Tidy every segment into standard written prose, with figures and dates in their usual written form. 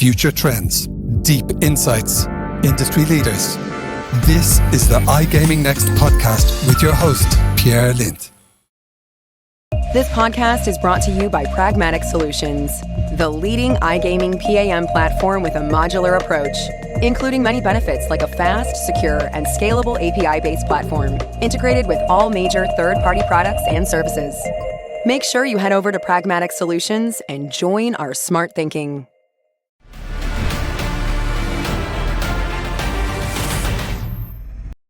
future trends, deep insights, industry leaders. This is the iGaming Next podcast with your host, Pierre Lindh. This podcast is brought to you by Pragmatic Solutions, the leading iGaming PAM platform with a modular approach, including many benefits like a fast, secure, and scalable API-based platform, integrated with all major third-party products and services. Make sure you head over to Pragmatic Solutions and join our smart thinking.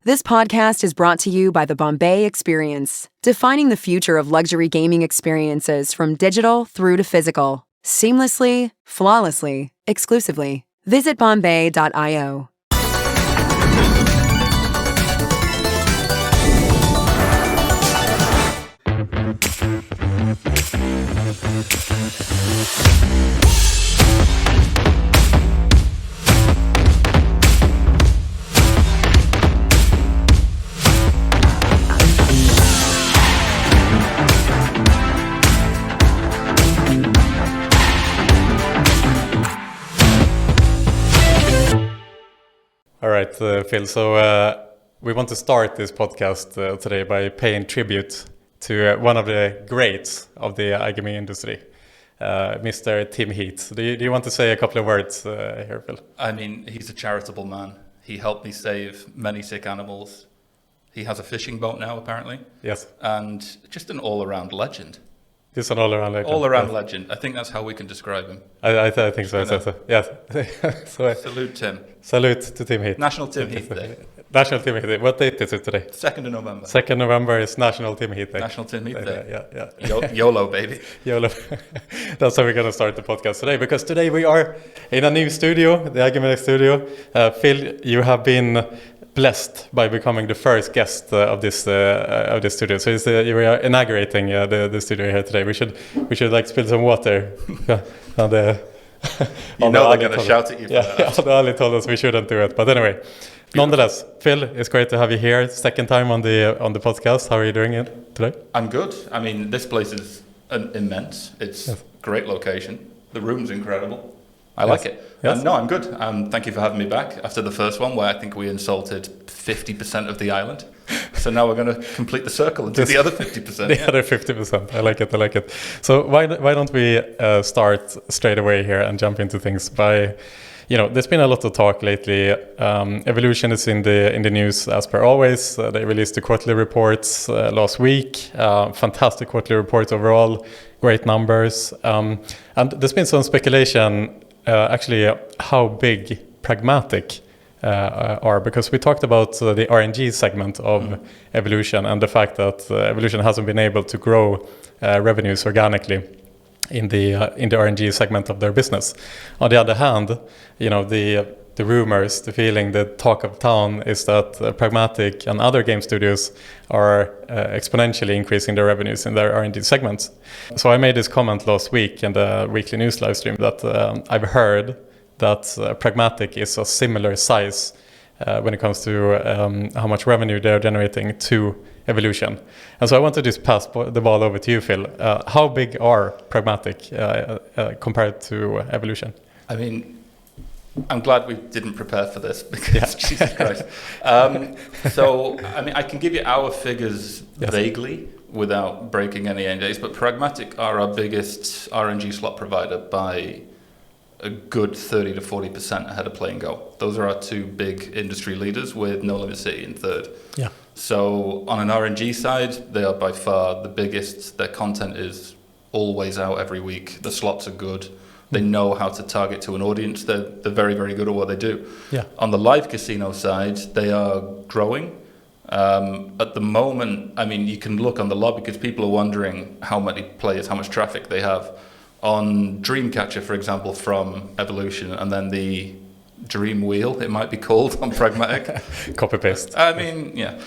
This podcast is brought to you by the Bombay Experience, defining the future of luxury gaming experiences from digital through to physical, seamlessly, flawlessly, exclusively. Visit bombay.io. All right, Phil. So we want to start this podcast today by paying tribute to one of the greats of the iGaming industry, Mr. Tim Heath. Do you want to say a couple of words here, Phil? I mean, he's a charitable man. He helped me save many sick animals. He has a fishing boat now, apparently. Yes. And just an all-around legend. Just an all-around legend. All-around legend. I think that's how we can describe him. I think so. Yes. So, salute, Tim. Salute to Tim Heath. National Tim Heath Day. National Tim Heath Day. What date is it today? 2nd of November. 2nd November is National Tim Heath Day. National Tim Heath Day. Yeah. YOLO, baby. YOLO. That's how we're going to start the podcast today, because today we are in a new studio, the iGaming studio. Phil, you have been blessed by becoming the first guest of this studio. So we are inaugurating the studio here today. We should like spill some water on the. You know they're going to shout at you for that. Ali told us we shouldn't do it, but anyway. Beautiful. Nonetheless, Phil, it's great to have you here. Second time on the podcast. How are you doing it today? I'm good. I mean, this place is immense. It's a great location. The room's incredible. I like it. Yes. No, I'm good. Thank you for having me back after the first one, where I think we insulted 50% of the island. So now we're going to complete the circle and do the other 50%. The other 50%. I like it. So why don't we start straight away here and jump into things by, there's been a lot of talk lately. Evolution is in the news as per always. They released the quarterly reports last week. Fantastic quarterly reports overall. Great numbers. And there's been some speculation actually how big Pragmatic are, because we talked about the RNG segment of Evolution and the fact that Evolution hasn't been able to grow revenues organically in the RNG segment of their business. On the other hand, the rumors, the feeling, the talk of town is that Pragmatic and other game studios are exponentially increasing their revenues in their RNG segments. So I made this comment last week in the weekly news live stream that I've heard that Pragmatic is a similar size when it comes to how much revenue they're generating to Evolution. And so I want to just pass the ball over to you, Phil. How big are Pragmatic compared to Evolution? I mean, I'm glad we didn't prepare for this because Jesus Christ. So, I mean, I can give you our figures vaguely without breaking any NDAs, but Pragmatic are our biggest RNG slot provider by a good 30 to 40% ahead of Play and Go. Those are our two big industry leaders, with No Limit City in third. Yeah. So on an RNG side, they are by far the biggest. Their content is always out every week. The slots are good. They know how to target to an audience. They're very, very good at what they do. Yeah. On the live casino side, they are growing. At the moment, I mean, you can look on the lobby because people are wondering how many players, how much traffic they have. On Dreamcatcher, for example, from Evolution, and then the Dream Wheel, it might be called, on Pragmatic. Copy paste. I mean, yeah.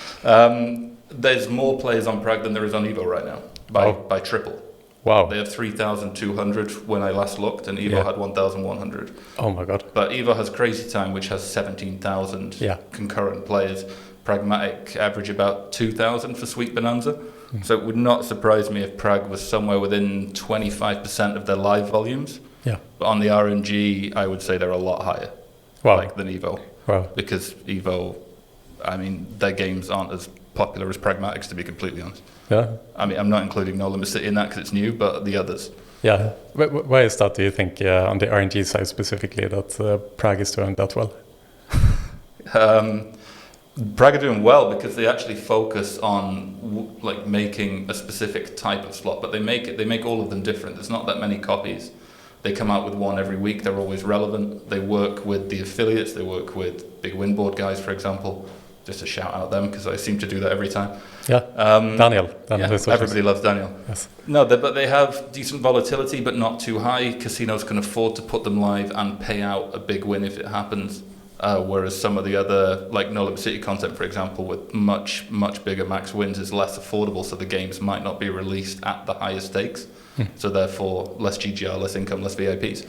There's more players on Prag than there is on Evo right now, by triple. Wow. They have 3,200 when I last looked, and Evo had 1,100. Oh my God. But Evo has Crazy Time, which has 17,000 concurrent players. Pragmatic average about 2,000 for Sweet Bonanza. So it would not surprise me if Prag was somewhere within 25% of their live volumes. Yeah. But on the RNG, I would say they're a lot higher, than Evo. Wow. Because Evo, I mean, their games aren't as popular as Pragmatics, to be completely honest. Yeah. I mean, I'm not including No Limit City in that because it's new, but the others. Yeah. Why is that, do you think, on the RNG side specifically, that Prague is doing that well? Prague are doing well because they actually focus on making a specific type of slot, but they make all of them different. There's not that many copies. They come out with one every week. They're always relevant. They work with the affiliates. They work with big winboard guys, for example. Just to shout out them because I seem to do that every time. Yeah. Daniel. Everybody loves Daniel. Yes. No, but they have decent volatility, but not too high. Casinos can afford to put them live and pay out a big win if it happens. Whereas some of the other, like No Limit City content, for example, with much, much bigger max wins is less affordable, so the games might not be released at the highest stakes. So therefore, less GGR, less income, less VIPs.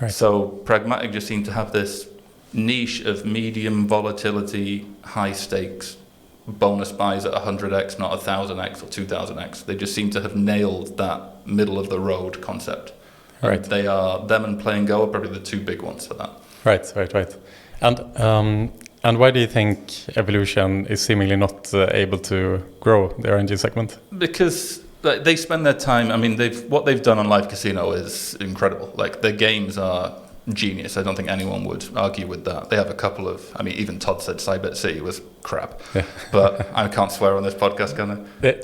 Right. So Pragmatic just seem to have this niche of medium volatility, high stakes, bonus buys at 100x, not 1000x or 2000x. They just seem to have nailed that middle of the road concept. Right. Them and Play and Go are probably the two big ones for that. Right. And why do you think Evolution is seemingly not able to grow the RNG segment? Because they spend their time. I mean, what they've done on live casino is incredible. Like, their games are genius. I don't think anyone would argue with that. They have a couple of. I mean, even Todd said Cybet City was crap. Yeah. But I can't swear on this podcast, can I?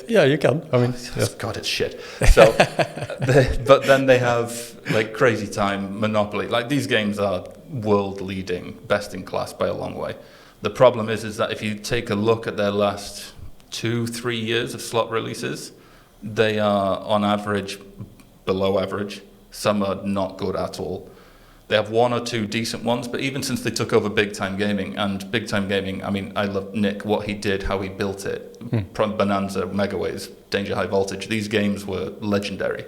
Yeah, you can. I mean, God, it's shit. So, but then they have like Crazy Time, Monopoly. Like, these games are world leading, best in class by a long way. The problem is that if you take a look at their last 2-3 years of slot releases, they are on average below average. Some are not good at all. They have one or two decent ones, but even since they took over Big Time Gaming, and Big Time Gaming, I mean, I love Nick, what he did, how he built it. Bonanza, Megaways, Danger High Voltage, these games were legendary.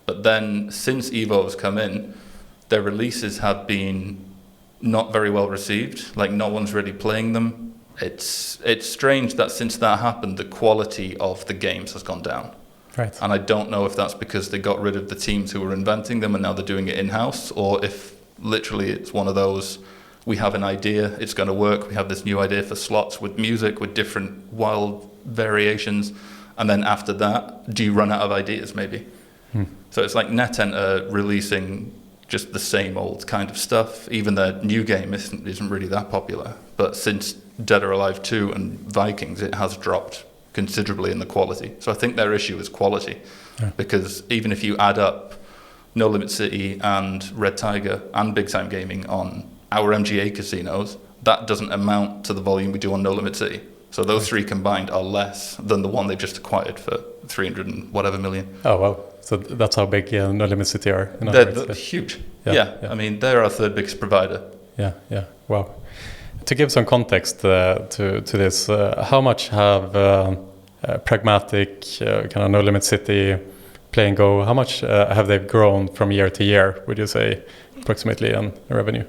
But then since Evo has come in, their releases have been not very well received. Like, no one's really playing them. It's strange that since that happened, the quality of the games has gone down. Right. And I don't know if that's because they got rid of the teams who were inventing them and now they're doing it in-house, or if literally it's one of those, we have an idea, it's going to work, we have this new idea for slots with music, with different wild variations, and then after that, do you run out of ideas maybe? So it's like NetEnt releasing just the same old kind of stuff. Even their new game isn't really that popular. But since Dead or Alive 2 and Vikings, it has dropped considerably in the quality. So I think their issue is quality. Yeah. Because even if you add up No Limit City and Red Tiger and Big Time Gaming on our MGA casinos, that doesn't amount to the volume we do on No Limit City. So those three combined are less than the one they've just acquired for 300 and whatever million. Oh, wow. So that's how big No Limit City are. They're huge. Yeah. I mean, they're our third biggest provider. Yeah. Wow. To give some context to this, how much have Pragmatic, kind of No Limit City, Play and Go, how much have they grown from year to year, would you say, approximately, in revenue?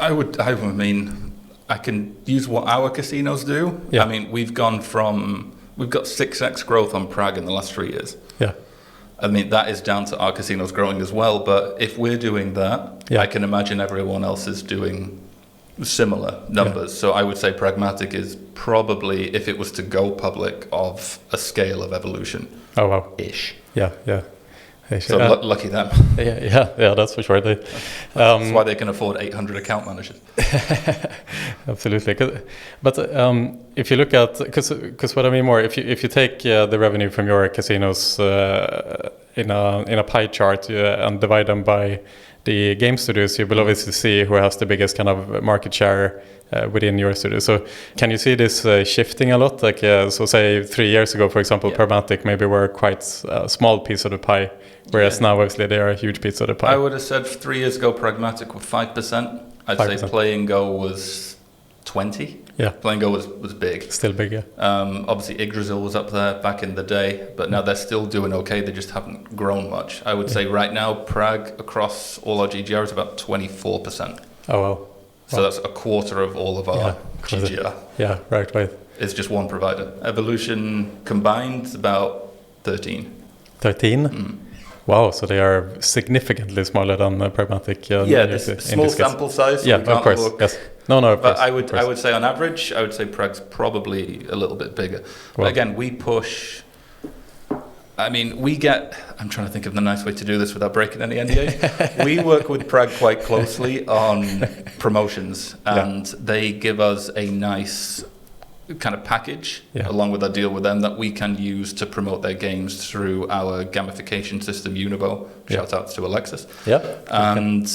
I mean, I can use what our casinos do. Yeah. I mean, we've got 6x growth on Prague in the last 3 years. Yeah. I mean, that is down to our casinos growing as well. But if we're doing that, I can imagine everyone else is doing similar numbers. Yeah. So I would say Pragmatic is probably, if it was to go public, of a scale of Evolution. Oh, wow. Ish. Yeah. So lucky them. Yeah, that's for sure. That's why they can afford 800 account managers. Absolutely. But if you look at, because what I mean more, if you take the revenue from your casinos in a pie chart and divide them by the game studios, you will obviously see who has the biggest kind of market share within your studio. So can you see this shifting a lot? Like, so say 3 years ago, for example, Pragmatic maybe were quite a small piece of the pie, whereas now obviously they are a huge piece of the pie. I would have said 3 years ago Pragmatic were 5%. I'd 5%. Say Play and Go was 20. Yeah. Play and Go was big. Still big, yeah. Obviously Yggdrasil was up there back in the day, but now they're still doing okay. They just haven't grown much. I would say right now Prague across all our GGR is about 24%. Oh, wow. So that's a quarter of all of our GGR. Yeah, right. It's just one provider. Evolution combined is about 13. 13? Wow, so they are significantly smaller than Pragmatic. This small sample size. So of course. Yes. No, of but course. I would say on average, I would say Prag's probably a little bit bigger. But again, we push. I mean, I'm trying to think of the nice way to do this without breaking any NDAs. We work with Prag quite closely on promotions, and they give us a nice kind of package along with our deal with them that we can use to promote their games through our gamification system, Unibo. Shout outs to Alexis. Yeah. And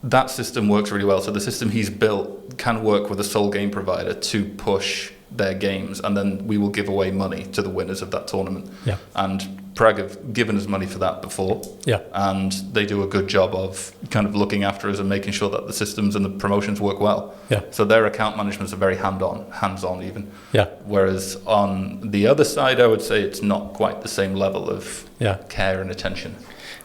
that system works really well. So the system he's built can work with a sole game provider to push their games, and then we will give away money to the winners of that tournament. Yeah. And Prag have given us money for that before. Yeah. And they do a good job of kind of looking after us and making sure that the systems and the promotions work well. Yeah. So their account managements are very hands-on even. Yeah. Whereas on the other side, I would say it's not quite the same level of care and attention.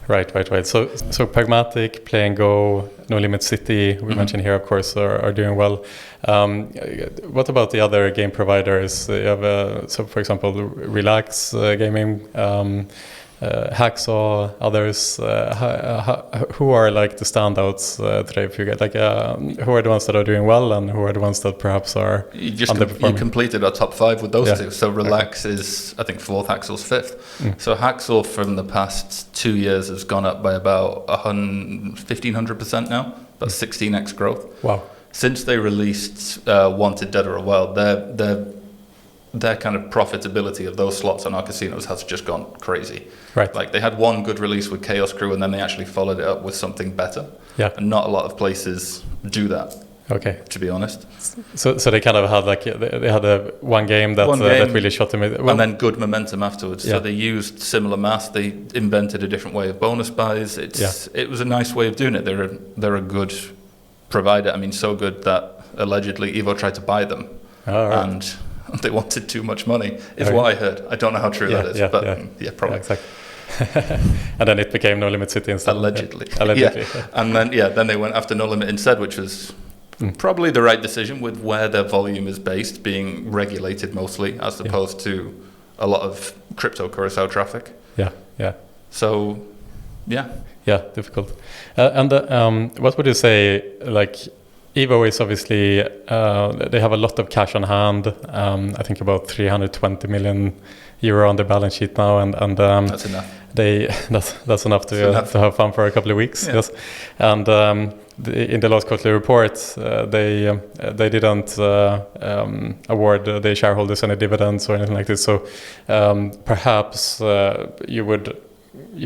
Right. So Pragmatic, Play and Go, No Limit City, we mentioned here, of course, are doing well. What about the other game providers? You have, so for example, Relax Gaming, Hacksaw, others. Who are like the standouts today? If you get who are the ones that are doing well, and who are the ones that perhaps are underperforming? You completed our top 5 with those two. So Relax is, I think, 4th, Hacksaw's 5th. So Hacksaw from the past 2 years has gone up by about 1,500% now. That's 16x growth. Wow. Since they released Wanted Dead or a Wild, their kind of profitability of those slots on our casinos has just gone crazy. Right. Like they had one good release with Chaos Crew, and then they actually followed it up with something better. Yeah. And not a lot of places do that. Okay. To be honest. So they kind of had they had one game that really shot them. And then good momentum afterwards. So they used similar mass. They invented a different way of bonus buys. It was a nice way of doing it. They're a good provider. I mean, so good that allegedly Evo tried to buy them. Oh, right. And they wanted too much money, is what I heard. I don't know how true that is, but probably. Yeah, exactly. And then it became No Limit City instead. Allegedly. Allegedly. Yeah. And then they went after No Limit instead, which was probably the right decision with where their volume is based, being regulated mostly, as opposed to a lot of crypto Cuaracao traffic. Yeah. So, yeah. Yeah, difficult. And what would you say, like, Evo is obviously, they have a lot of cash on hand. I think about 320 million euro on their balance sheet now, and that's enough. That's enough to have fun for a couple of weeks. Yeah. Yes, and in the last quarterly report, they didn't award the shareholders any dividends or anything like this. So perhaps you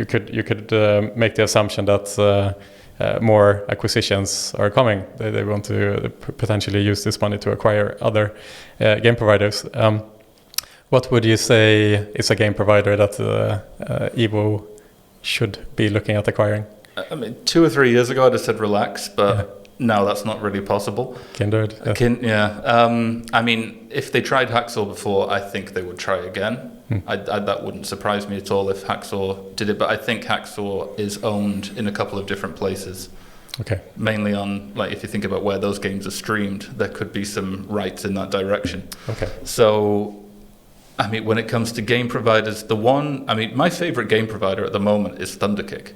could make the assumption that. More acquisitions are coming. They want to potentially use this money to acquire other game providers. What would you say is a game provider that Evo should be looking at acquiring? I mean, 2 or 3 years ago, I'd have said Relax, but now that's not really possible. Kindred. I mean, if they tried Hacksaw before, I think they would try again. That wouldn't surprise me at all if Hacksaw did it, but I think Hacksaw is owned in a couple of different places. Okay. Mainly on, like, if you think about where those games are streamed, there could be some rights in that direction. Okay. So, I mean, when it comes to game providers, my favorite game provider at the moment is Thunderkick.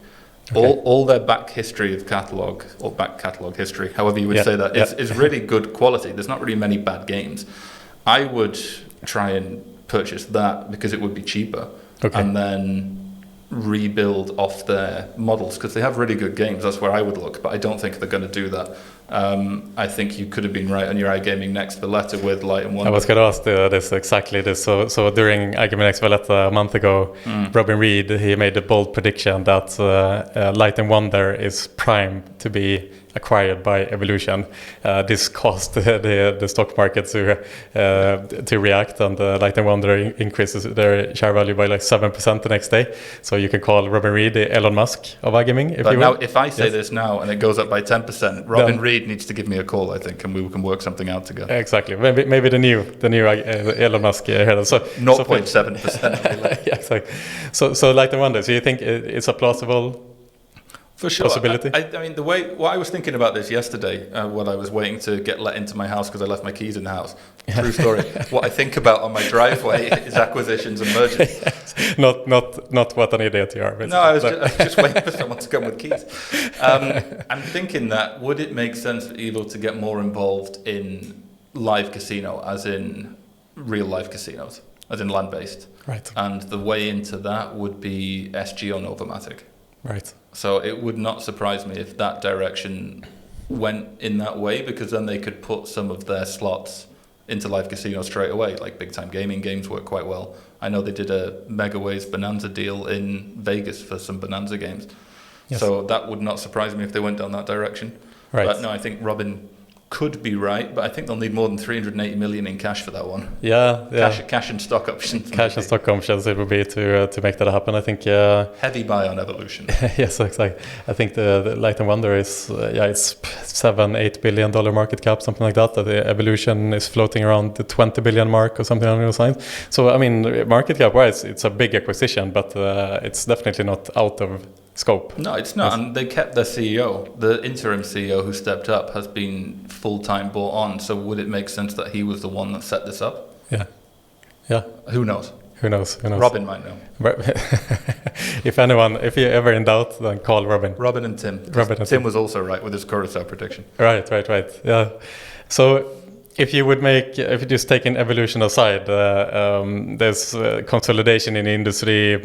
Okay. All their back history of catalog, or back catalog history, however you would say that, is really good quality. There's not really many bad games. I would try and purchase that because it would be cheaper, and then rebuild off their models, because they have really good games. That's where I would look, but I don't think they're going to do that. I think you could have been right on your iGaming Next Valletta with Light and Wonder. I was going to ask this exactly this. So during iGaming Next Valletta a month ago, Robin Reed, he made a bold prediction that Light and Wonder is primed to be acquired by Evolution. This caused the stock market to react, and Light and Wonder increases their share value by like 7% the next day. So you can call Robin Reed the Elon Musk of iGaming, if you will. Now, if I say this now and it goes up by 10%, Robin Reed needs to give me a call, I think, and we can work something out together. Exactly. Maybe the new Elon Musk here. So 0.7%. Yeah, exactly. So Light and Wonder. So you think it's a plausible? For sure. possibility? I mean, what I was thinking about this yesterday, when I was waiting to get let into my house because I left my keys in the house. True story. What I think about on my driveway is acquisitions and mergers. Not what an idiot you are. Basically. No, I was just waiting for someone to come with keys. I'm thinking that would it make sense for Evo to get more involved in live casino, as in real live casinos, as in land-based? Right. And the way into that would be SG or Novomatic. Right. So it would not surprise me if that direction went in that way, because then they could put some of their slots into live casinos straight away. Like big time gaming games work quite well. I know they did a Megaways Bonanza deal in Vegas for some Bonanza games. Yes. So that would not surprise me if they went down that direction. Right. But no, I think Robin could be right, but I think they'll need more than 380 million in cash for that one. Yeah. Cash and stock options. Cash and stock options it would be to make that happen. I think. Heavy buy on Evolution. Yes, exactly. I think the Light and Wonder is it's $7-8 billion market cap, something like that. The Evolution is floating around the 20 billion mark or something along those lines. So I mean, market cap wise, it's a big acquisition, but it's definitely not out of scope. No, it's not. And they kept their CEO. The interim CEO who stepped up has been full-time brought on. So would it make sense that he was the one that set this up? Yeah. Who knows? Who knows? Robin might know. If you're ever in doubt, then call Robin. Robin and Tim. Tim was also right with his Cuaracao prediction. Right. Yeah. So if you just take an Evolution aside, there's consolidation in the industry,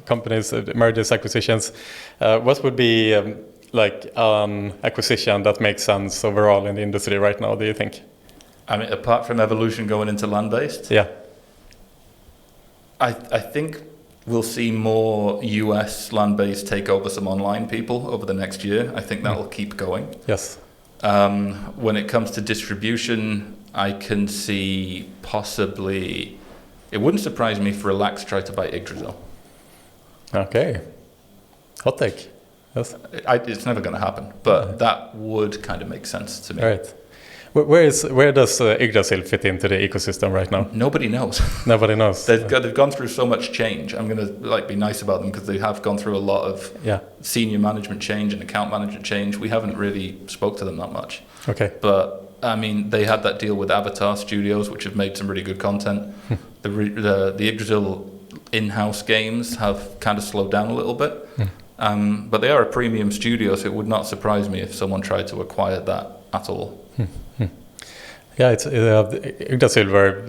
companies, mergers, acquisitions. What would be acquisition that makes sense overall in the industry right now, do you think? I mean, apart from Evolution going into land-based? Yeah. I think we'll see more US land-based take over some online people over the next year. I think that will keep going. Yes. When it comes to distribution, I can see possibly... It wouldn't surprise me if Relax tried to buy Yggdrasil. Okay. Hot take. Yes. It's never going to happen, but that would kind of make sense to me. Right. Where does Yggdrasil fit into the ecosystem right now? Nobody knows. Nobody knows. They've gone through so much change. I'm going to be nice about them because they have gone through a lot of senior management change and account management change. We haven't really spoke to them that much. Okay. But I mean, they had that deal with Avatar Studios, which have made some really good content. The Yggdrasil in-house games have kind of slowed down a little bit. But they are a premium studio, so it would not surprise me if someone tried to acquire that at all. Yeah, it's Yggdrasil were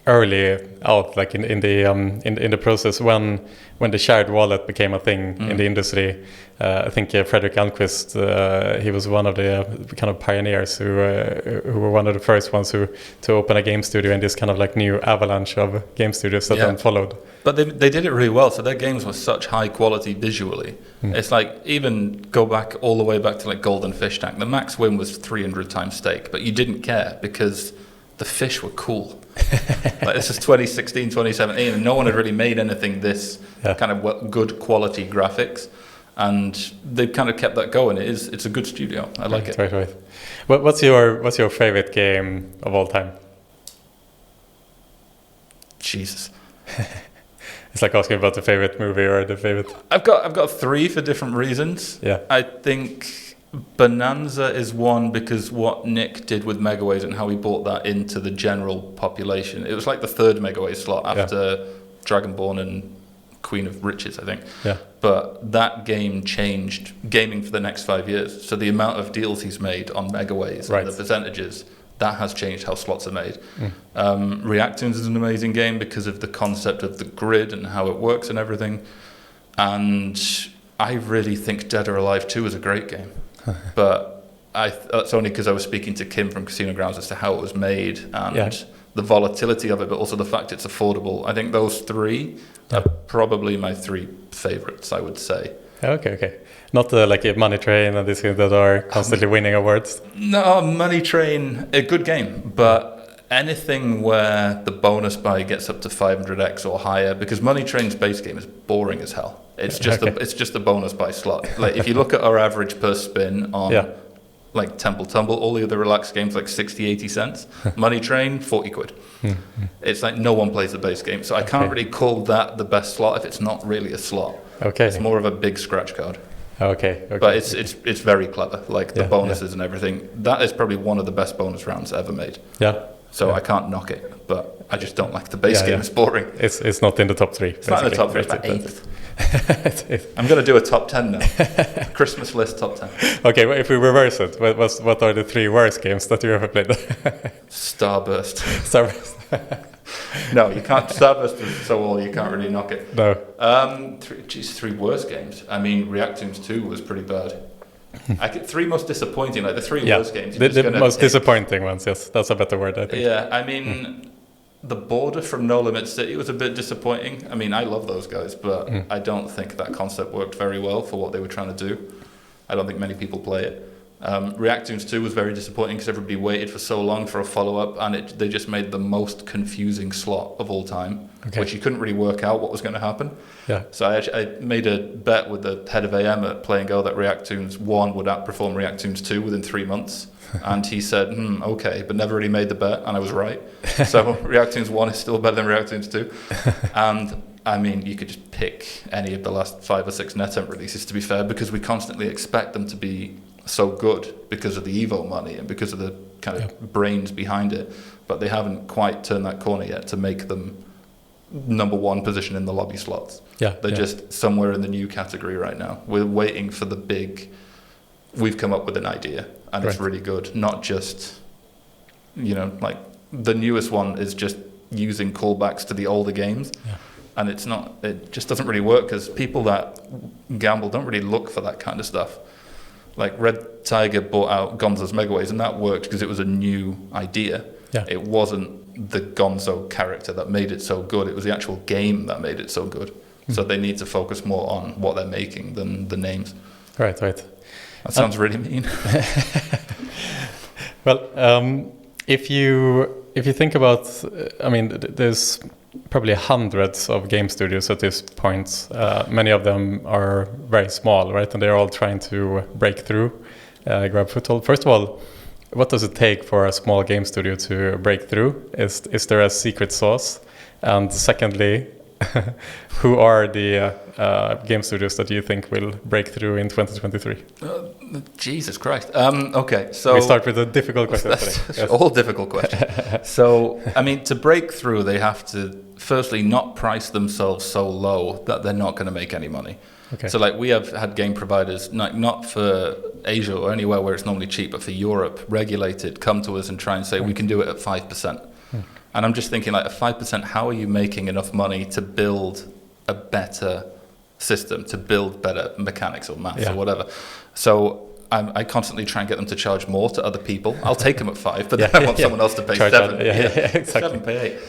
early out, like in the process when the shared wallet became a thing in the industry. I think Fredrik Almqvist, he was one of the kind of pioneers who were one of the first ones to open a game studio in this kind of like new avalanche of game studios that then followed. But they did it really well. So their games were such high quality visually. It's like even go back all the way back to like Golden Fish Tank. The max win was 300 times stake, but you didn't care because the fish were cool. Like this is 2016, 2017, and no one had really made anything this kind of good quality graphics. And they've kind of kept that going. It's a good studio. I like it. Right. What's your favorite game of all time? Jesus. It's like asking about the favorite movie or the favorite. I've got three for different reasons. Yeah. I think Bonanza is one because what Nick did with Megaways and how he brought that into the general population. It was like the third Megaways slot after Dragonborn and Queen of Riches, I think. Yeah. But that game changed gaming for the next 5 years. So the amount of deals he's made on Megaways and the percentages, that has changed how slots are made. Reactoons is an amazing game because of the concept of the grid and how it works and everything. And I really think Dead or Alive 2 is a great game. But that's only because I was speaking to Kim from Casino Grounds as to how it was made and the volatility of it, but also the fact it's affordable. I think those three are probably my three favorites, I would say. Okay. Not like a Money Train and these things that are constantly winning awards. No, Money Train, a good game, but anything where the bonus buy gets up to 500x or higher, because Money Train's base game is boring as hell. It's just a bonus buy slot. Like if you look at our average per spin on like Temple Tumble, all the other relaxed games like 60, 80 cents. Money Train, 40 quid. It's like no one plays the base game. So I can't really call that the best slot if it's not really a slot. Okay. It's more of a big scratch card. Okay. But it's very clever. Like the bonuses and everything. That is probably one of the best bonus rounds ever made. Yeah. So I can't knock it, but I just don't like the base game. It's boring. It's not in the top 3. It's not in the top 3. It's about 8th. I'm going to do a top 10 now. Christmas list top 10. Okay, well, if we reverse it, what are the 3 worst games that you ever played? Starburst. Starburst. No, you can't. Starburst is so old you can't really knock it. No. 3 worst games. I mean, Reactoons 2 was pretty bad. 3 most disappointing, like the 3 worst games. The most disappointing ones, yes. That's a better word, I think. Yeah, I mean, the border from No Limit City was a bit disappointing. I mean, I love those guys, but I don't think that concept worked very well for what they were trying to do. I don't think many people play it. Reactoons 2 was very disappointing because everybody waited for so long for a follow-up, and they just made the most confusing slot of all time, which you couldn't really work out what was going to happen. Yeah. So I made a bet with the head of AM at Play and Go that Reactoons 1 would outperform Reactoons 2 within 3 months. And he said, okay, but never really made the bet, and I was right. So Reactoons 1 is still better than Reactoons 2. And I mean, you could just pick any of the last 5 or 6 NetEnt releases, to be fair, because we constantly expect them to be so good because of the Evo money and because of the kind of brains behind it. But they haven't quite turned that corner yet to make them number 1 position in the lobby slots. They're just somewhere in the new category right now. We're waiting for the big, we've come up with an idea and it's really good. Not just, like the newest one is just using callbacks to the older games. And it just doesn't really work because people that gamble don't really look for that kind of stuff. Like Red Tiger bought out Gonzo's Megaways, and that worked because it was a new idea. It wasn't the Gonzo character that made it so good. It was the actual game that made it so good. So they need to focus more on what they're making than the names. Right. That sounds really mean. Well, if you think about, I mean, there's probably hundreds of game studios at this point. Many of them are very small, right? And they're all trying to break through, grab foothold. First of all, what does it take for a small game studio to break through? Is there a secret sauce? And secondly, who are the game studios that you think will break through in 2023? Jesus Christ. Okay, so we start with a difficult question. That's all difficult questions. So, I mean, to break through, they have to firstly not price themselves so low that they're not going to make any money. So, like, we have had game providers, not for Asia or anywhere where it's normally cheap, but for Europe, regulated, come to us and try and say we can do it at 5%. And I'm just thinking, like, at 5%, how are you making enough money to build a better system, to build better mechanics or maths or whatever? So I constantly try and get them to charge more to other people. I'll take them at 5, but then I want someone else to pay 7. Exactly. 7, pay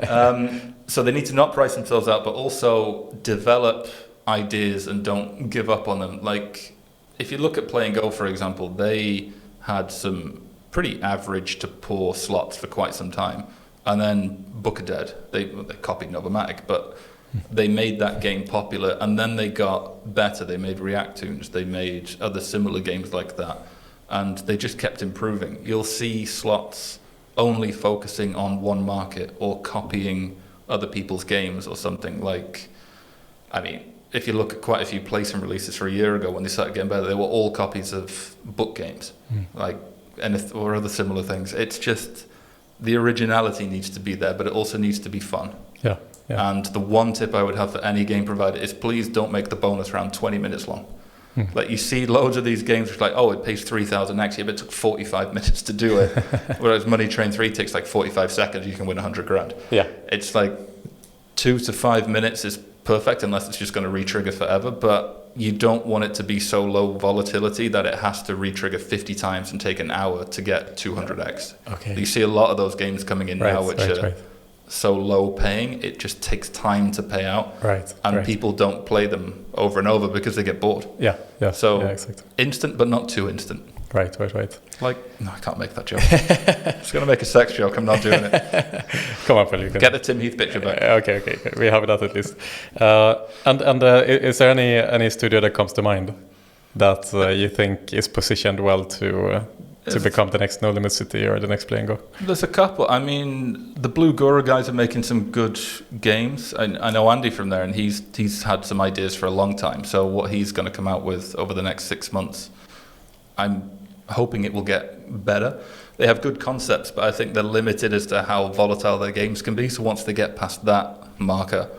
8. So they need to not price themselves out, but also develop ideas and don't give up on them. Like, if you look at Play and Go, for example, they had some pretty average to poor slots for quite some time. And then Book of Dead, they copied Novomatic, but they made that game popular, and then they got better. They made Reactoons, they made other similar games like that, and they just kept improving. You'll see slots only focusing on one market or copying other people's games or something. Like, I mean, if you look at quite a few Playson releases for a year ago when they started getting better, they were all copies of book games, or other similar things. It's just, the originality needs to be there, but it also needs to be fun. And the one tip I would have for any game provider is please don't make the bonus round 20 minutes long. Like, you see loads of these games which are like, oh, it pays 3,000x, but it took 45 minutes to do it. Whereas Money Train 3 takes like 45 seconds, you can win 100 grand. It's like 2 to 5 minutes is perfect unless it's just going to re-trigger forever, but you don't want it to be so low volatility that it has to re-trigger 50 times and take an hour to get 200x. You see a lot of those games coming in now which are so low paying, it just takes time to pay out. And people don't play them over and over because they get bored. So instant, but not too instant. Right. Like, no, I can't make that joke. I was going to make a sex joke. I'm not doing it. Come on, Phil. Get the Tim Heath picture back. Okay. We have that at least. And is there any studio that comes to mind that you think is positioned well to to become the next No Limit City or the next Play and Go? There's a couple. I mean, the Blue Gora guys are making some good games. I know Andy from there, and he's had some ideas for a long time. So what he's going to come out with over the next 6 months, I'm hoping it will get better. They have good concepts, but I think they're limited as to how volatile their games can be. So once they get past that marker,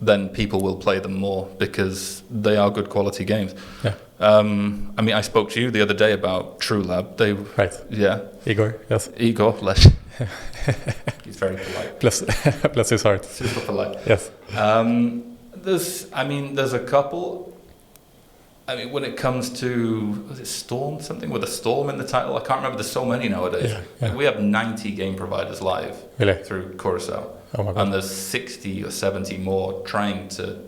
then people will play them more because they are good quality games. Yeah. I mean, I spoke to you the other day about True Lab. Right. Yeah. Igor, yes. Igor, he's very polite. Bless his heart. Super polite. Yes. There's a couple. I mean, when it comes to, was it Storm? Something with a storm in the title? I can't remember. There's so many nowadays. Yeah. We have 90 game providers live through Cuaracao. Oh my God. And there's 60 or 70 more trying to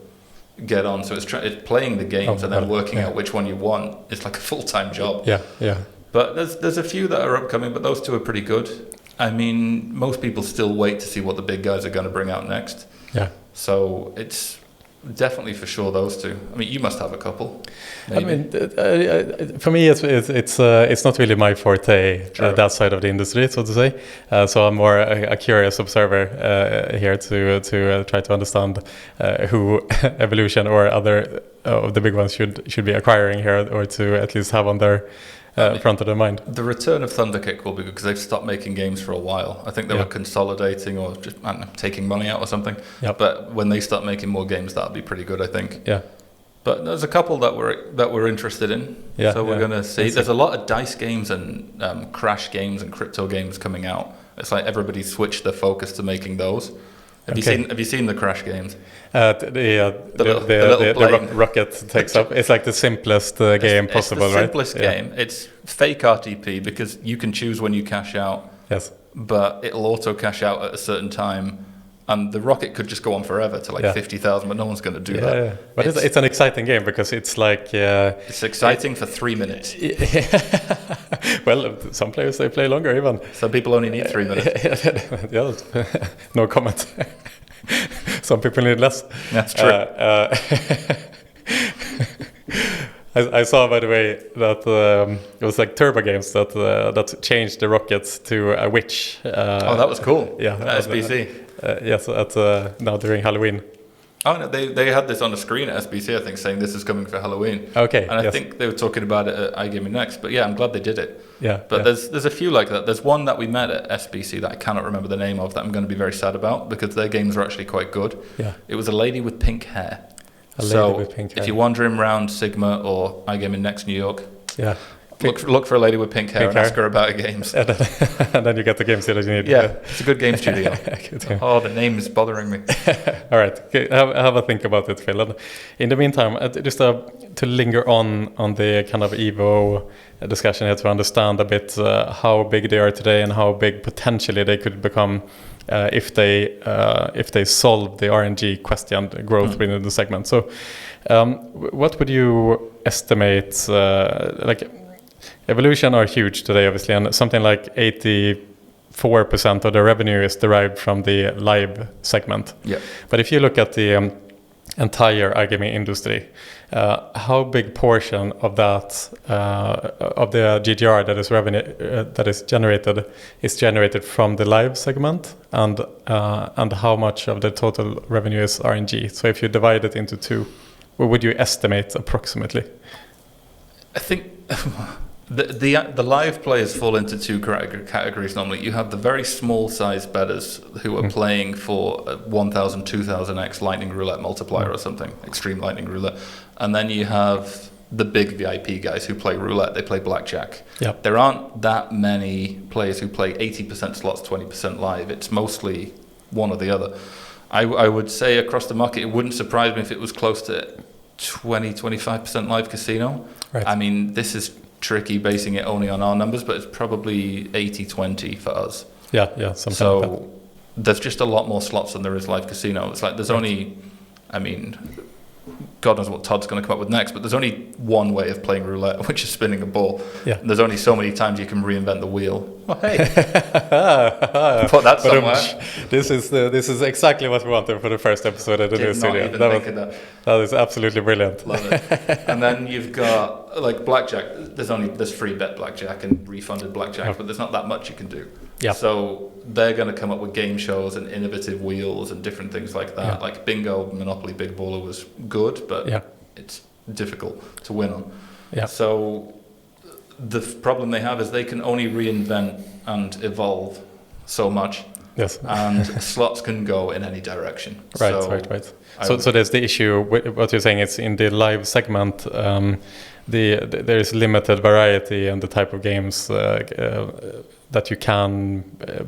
get on. So it's playing the games and then working out which one you want. It's like a full-time job. Yeah. But there's a few that are upcoming, but those two are pretty good. I mean, most people still wait to see what the big guys are going to bring out next. Yeah. So it's definitely for sure those two. I mean, you must have a couple. Maybe. I mean, for me, it's not really my forte, that side of the industry, so to say. So I'm more a curious observer here to try to understand who Evolution or other of the big ones should be acquiring here, or to at least have on their front of their mind. The return of Thunderkick will be good because they've stopped making games for a while. I think they were consolidating or just taking money out or something. Yep. But when they start making more games, that'll be pretty good, I think. Yeah. But there's a couple that we're interested in. Yeah. So we're going to see. There's a lot of dice games and crash games and crypto games coming out. It's like everybody switched their focus to making those. Have you seen the crash games? The rocket takes up. It's like the simplest game possible, right? It's the simplest game. It's fake RTP because you can choose when you cash out. Yes. But it'll auto cash out at a certain time. And the rocket could just go on forever to 50,000, but no one's going to do that. Yeah. But it's an exciting game because it's like... it's exciting for 3 minutes. Well, some players, they play longer even. Some people only need 3 minutes. No comment. Some people need less. That's true. I saw, by the way, that it was like Turbo Games that changed the rockets to a witch. That was cool. Yeah. At SBC. Yes, now during Halloween. Oh, no, they had this on the screen at SBC, I think, saying this is coming for Halloween. Okay. And I think they were talking about it at iGaming Next. But yeah, I'm glad they did it. Yeah. But there's a few like that. There's one that we met at SBC that I cannot remember the name of that I'm going to be very sad about because their games are actually quite good. Yeah. It was a lady with pink hair. If you're wandering around Sigma or iGaming Next New York, look for a lady with pink hair and ask her about her games. And then you get the games that you need. Yeah, it's a good game studio. The name is bothering me. All right, okay. Have a think about it, Phil. And in the meantime, just to linger on the kind of Evo discussion here to understand a bit how big they are today and how big potentially they could become if they solve the RNG question growth within the segment. So, what would you estimate? Evolution are huge today, obviously, and something like 84% of the revenue is derived from the live segment. Yeah. But if you look at the entire iGaming industry, how big portion of that of the GGR that is revenue that is generated from the live segment, and how much of the total revenue is RNG? So if you divide it into two, what would you estimate approximately? I think the live players fall into two categories normally. You have the very small size bettors who are playing for 1,000, 2,000x lightning roulette multiplier or something, extreme lightning roulette. And then you have the big VIP guys who play roulette, they play blackjack. Yep. There aren't that many players who play 80% slots, 20% live. It's mostly one or the other. I would say across the market, it wouldn't surprise me if it was close to 20-25% live casino. Right. I mean, this is tricky basing it only on our numbers, but it's probably 80-20 for us. Yeah, something like that. There's just a lot more slots than there is live casino. It's like there's only, I mean, God knows what Todd's going to come up with next, but there's only one way of playing roulette, which is spinning a ball. Yeah. And there's only so many times you can reinvent the wheel. Oh, hey. Put that somewhere. This is exactly what we wanted for the first episode of the new studio. That is absolutely brilliant. Love it. And then you've got, like, blackjack. There's free bet blackjack and refunded blackjack, but there's not that much you can do. Yeah. So they're going to come up with game shows and innovative wheels and different things like that. Yeah. Like Bingo, Monopoly, Big Baller was good, but it's difficult to win on. Yeah. So the problem they have is they can only reinvent and evolve so much. Yes. And slots can go in any direction. Right. So there's the issue. What you're saying is in the live segment, there is limited variety in the type of games that you can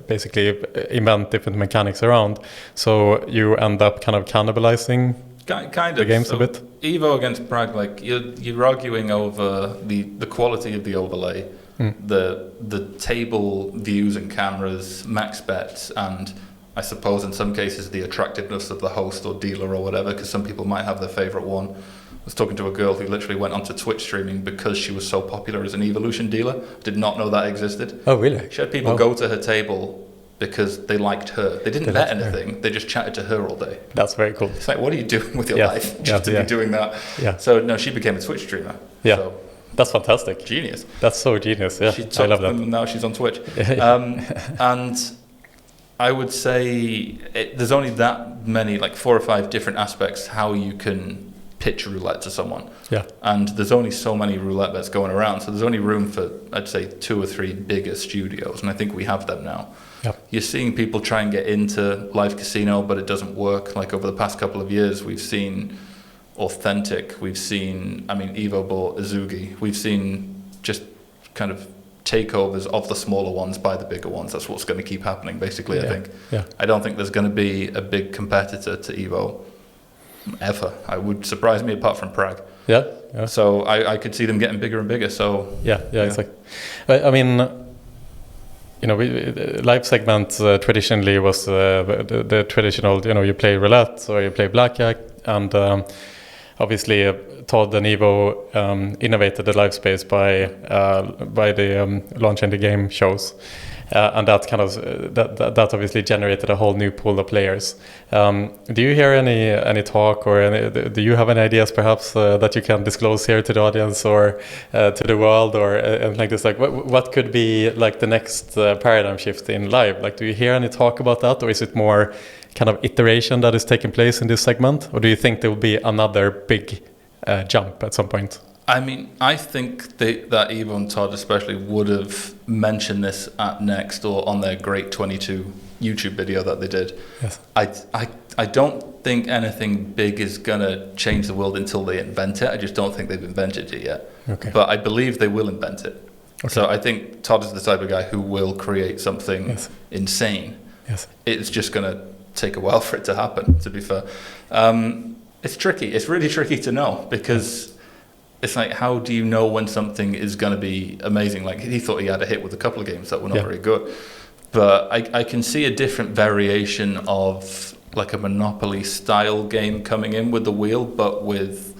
basically invent different mechanics around. So you end up kind of cannibalizing the games a bit. Evo against Prag, like you're arguing over the quality of the overlay, the table views and cameras, max bets, and I suppose in some cases the attractiveness of the host or dealer or whatever, because some people might have their favorite one. I was talking to a girl who literally went onto Twitch streaming because she was so popular as an Evolution dealer. Did not know that existed. Oh, really? She had people go to her table because they liked her. They didn't bet anything. They just chatted to her all day. That's very cool. It's like, what are you doing with your life just to be doing that? Yeah. So, no, she became a Twitch streamer. Yeah. So, that's fantastic. Genius. That's so genius. Yeah, I love that. And now she's on Twitch. And I would say there's only that many, like 4 or 5 different aspects how you can pitch roulette to someone. Yeah. And there's only so many roulette bets going around, so there's only room for, I'd say, 2 or 3 bigger studios, and I think we have them now. Yep. You're seeing people try and get into live casino, but it doesn't work. Like over the past couple of years, we've seen Authentic, we've seen, Evo bought Azugi, we've seen just kind of takeovers of the smaller ones by the bigger ones. That's what's going to keep happening, basically, I think. Yeah. I don't think there's going to be a big competitor to Evo ever. I would surprise me apart from Prague. Yeah. So I could see them getting bigger and bigger. So exactly. I mean, live segment traditionally was the traditional. You play roulette or you play blackjack, and obviously Todd and Evo innovated the live space by the launching the game shows. And that kind of that obviously generated a whole new pool of players. Do you hear any talk or do you have any ideas perhaps that you can disclose here to the audience or to the world or anything like this? Like what could be like the next paradigm shift in live? Like, do you hear any talk about that, or is it more kind of iteration that is taking place in this segment, or do you think there will be another big jump at some point? I think that Evo and Todd especially would have mentioned this at Next or on their Great 22 YouTube video that they did. Yes. I don't think anything big is going to change the world until they invent it. I just don't think they've invented it yet. Okay. But I believe they will invent it. Okay. So I think Todd is the type of guy who will create something insane. Yes. It's just going to take a while for it to happen, to be fair. It's tricky. It's really tricky to know because it's like, how do you know when something is going to be amazing? Like, he thought he had a hit with a couple of games that were not very good. But I can see a different variation of like a Monopoly style game coming in with the wheel, but with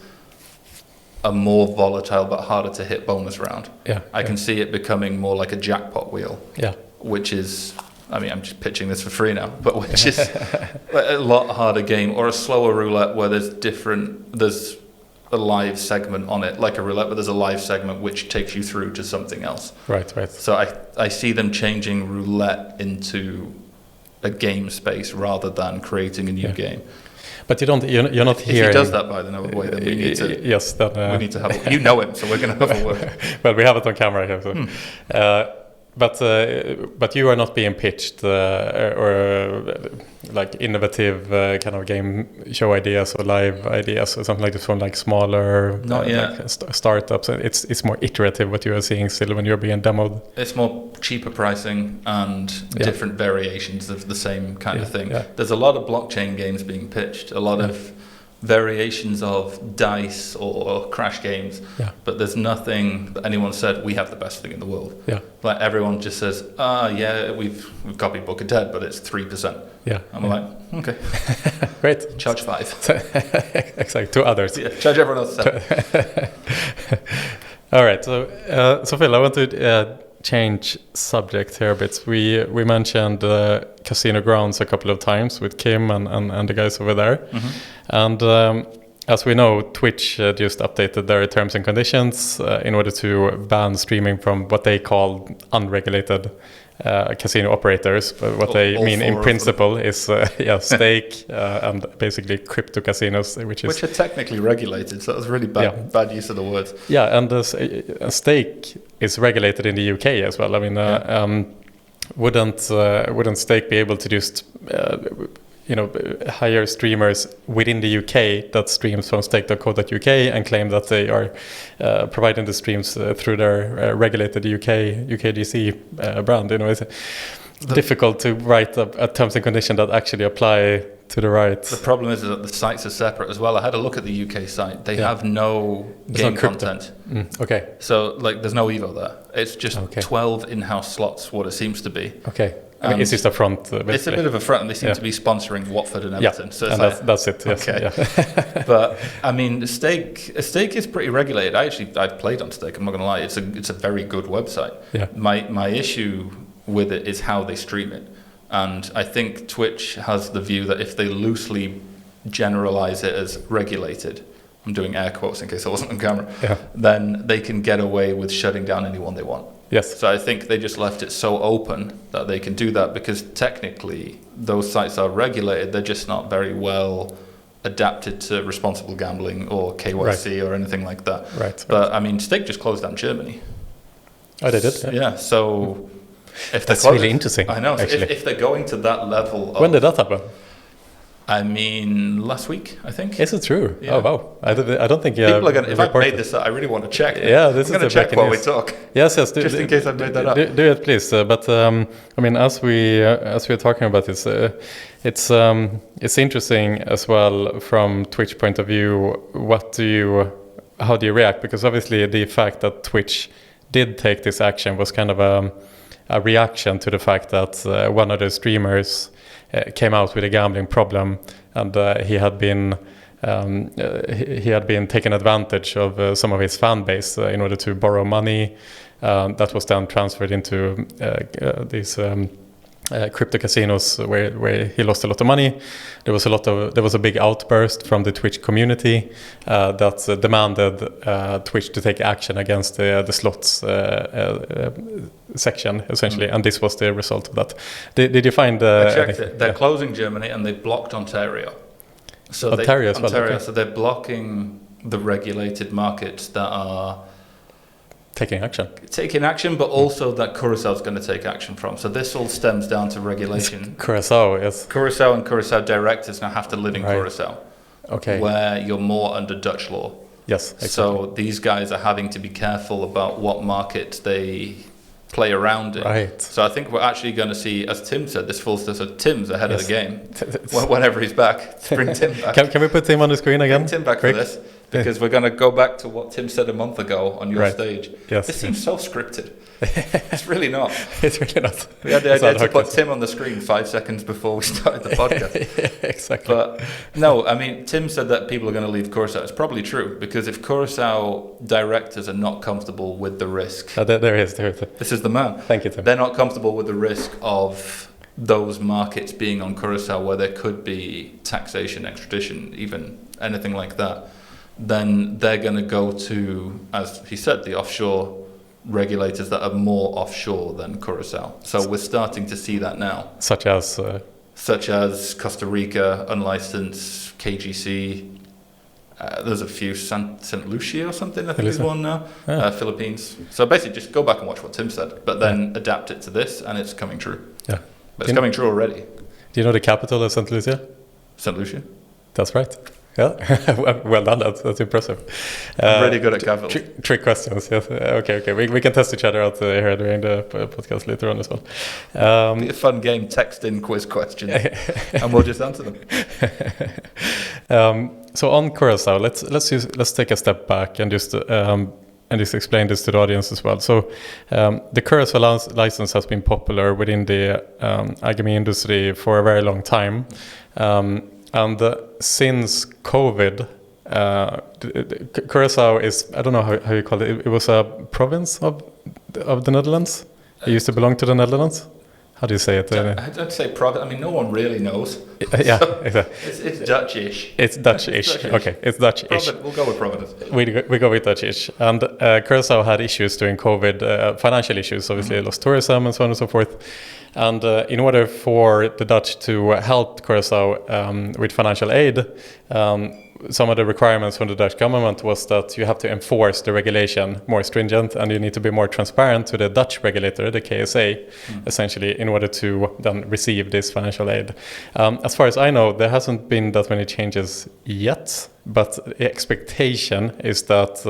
a more volatile but harder to hit bonus round. I can see it becoming more like a jackpot wheel. Which is, I'm just pitching this for free now, but which is a lot harder game, or a slower roulette where there's a live segment on it, like a roulette, but there's a live segment which takes you through to something else. Right. So I see them changing roulette into a game space rather than creating a new game. But you're not hearing. If he does that, by the way, then we need to. Yes, then we need to have. You know him, so we're going to have a word. Well, we have it on camera here. So. But you are not being pitched or like innovative kind of game show ideas or live ideas or something like this from like smaller like startups. It's more iterative what you are seeing still when you're being demoed. It's more cheaper pricing and different variations of the same kind of thing. There's a lot of blockchain games being pitched, a lot of variations of dice or crash games, but there's nothing that anyone said we have the best thing in the world. Like everyone just says, we've copied Book of Dead, but it's 3%. I'm like, okay, great, charge 5. Exactly, to others. Charge everyone else 7. All right, so Phil, I want to change subject here a bit. We mentioned casino grounds a couple of times with Kim and the guys over there, and as we know, Twitch just updated their terms and conditions in order to ban streaming from what they call unregulated casino operators. But what they mean in principle is stake and basically crypto casinos, which are technically regulated. So that was really bad use of the words. Yeah, and stake is regulated in the UK as well. I mean, wouldn't stake be able to just hire streamers within the UK that streams from stake.co.uk and claim that they are providing the streams through their regulated UKGC brand? It's difficult to write a terms and condition that actually apply to the rights. The problem is that the sites are separate as well. I had a look at the UK site. They have no game content. Okay. So there's no Evo there. It's just 12 in-house slots, what it seems to be. Okay. It's just a front. Basically. It's a bit of a front, and they seem to be sponsoring Watford and Everton. So it's that's it. Yes. Okay. But I mean, stake is pretty regulated. I've played on Stake. I'm not going to lie. It's a very good website. Yeah. My issue with it is how they stream it, and I think Twitch has the view that if they loosely generalize it as regulated, I'm doing air quotes in case I wasn't on camera, then they can get away with shutting down anyone they want. Yes. So I think they just left it so open that they can do that, because technically those sites are regulated. They're just not very well adapted to responsible gambling or KYC or anything like that. Right. But I mean, Stake just closed down Germany. Oh, they did? Yeah. So if that's really interesting. I know. Actually. If they're going to that level. When did that happen? I mean, last week, I think. Is it true? Yeah. Oh, wow. I don't think... People are going to... If I've made this up, I really want to check. Yeah, this I'm going to check while we talk. Yes. Just in case I've made that up. Do it, please. But, I mean, as we're talking about this, it's interesting as well from Twitch point of view. How do you react? Because obviously the fact that Twitch did take this action was kind of a reaction to the fact that one of the streamers came out with a gambling problem, and he had been taken advantage of some of his fan base in order to borrow money. That was then transferred into these crypto casinos where he lost a lot of money. There was a big outburst from the Twitch community that demanded Twitch to take action against the slots section, essentially, and this was the result of that. Did you find? I checked it. They're closing Germany and they blocked Ontario. So Ontario as well. Okay. So they're blocking the regulated markets that are taking action, but also that Cuaracao is going to take action from. So this all stems down to regulation. Cuaracao, yes. Cuaracao and Cuaracao directors now have to live in Cuaracao. Okay. Where you're more under Dutch law. Yes, exactly. So these guys are having to be careful about what market they play around in. Right. So I think we're actually going to see, as Tim said, this falls to, so Tim's ahead of the game. Whenever he's back, bring Tim back. Can we put Tim on the screen again? Bring Tim back for this. Because we're going to go back to what Tim said a month ago on your stage. Yes. This seems so scripted. It's really not. It's really not. We had the idea to put Tim on the screen 5 seconds before we started the podcast. Exactly. But no, I mean, Tim said that people are going to leave Cuaracao. It's probably true, because if Cuaracao directors are not comfortable with the risk... There is. This is the man. Thank you, Tim. They're not comfortable with the risk of those markets being on Cuaracao where there could be taxation, extradition, even anything like that. Then they're going to go to, as he said, the offshore regulators that are more offshore than Cuaracao. So we're starting to see that now. Such as Costa Rica, unlicensed, KGC. There's a few, St. Lucia or something, I think is one now. Philippines. So basically just go back and watch what Tim said, but then adapt it to this, and it's coming true. Yeah. But it's coming true already. Do you know the capital of St. Lucia? St. Lucia? That's right. Yeah, well done. That's impressive. I'm really good at capital. Trick questions. Yes. Okay. We can test each other out here during the podcast later on as well. Be a fun game. Text in quiz questions, and we'll just answer them. So on Cuaracao, let's take a step back and just explain this to the audience as well. So the Cuaracao license has been popular within the iGaming industry for a very long time. And since COVID, Cuaracao is, I don't know how you call it, it was a province of the Netherlands? It used to belong to the Netherlands? How do you say it? I'd say province. I mean, no one really knows. Yeah, so exactly. It's Dutch-ish. It's Dutch-ish. Okay, it's Dutch-ish. We'll go with province. We go with Dutch-ish. And Cuaracao had issues during COVID, financial issues, obviously lost tourism and so on and so forth. And in order for the Dutch to help Cuaracao with financial aid, some of the requirements from the Dutch government was that you have to enforce the regulation more stringent, and you need to be more transparent to the Dutch regulator, the KSA, essentially, in order to then receive this financial aid. As far as I know, there hasn't been that many changes yet, but the expectation is that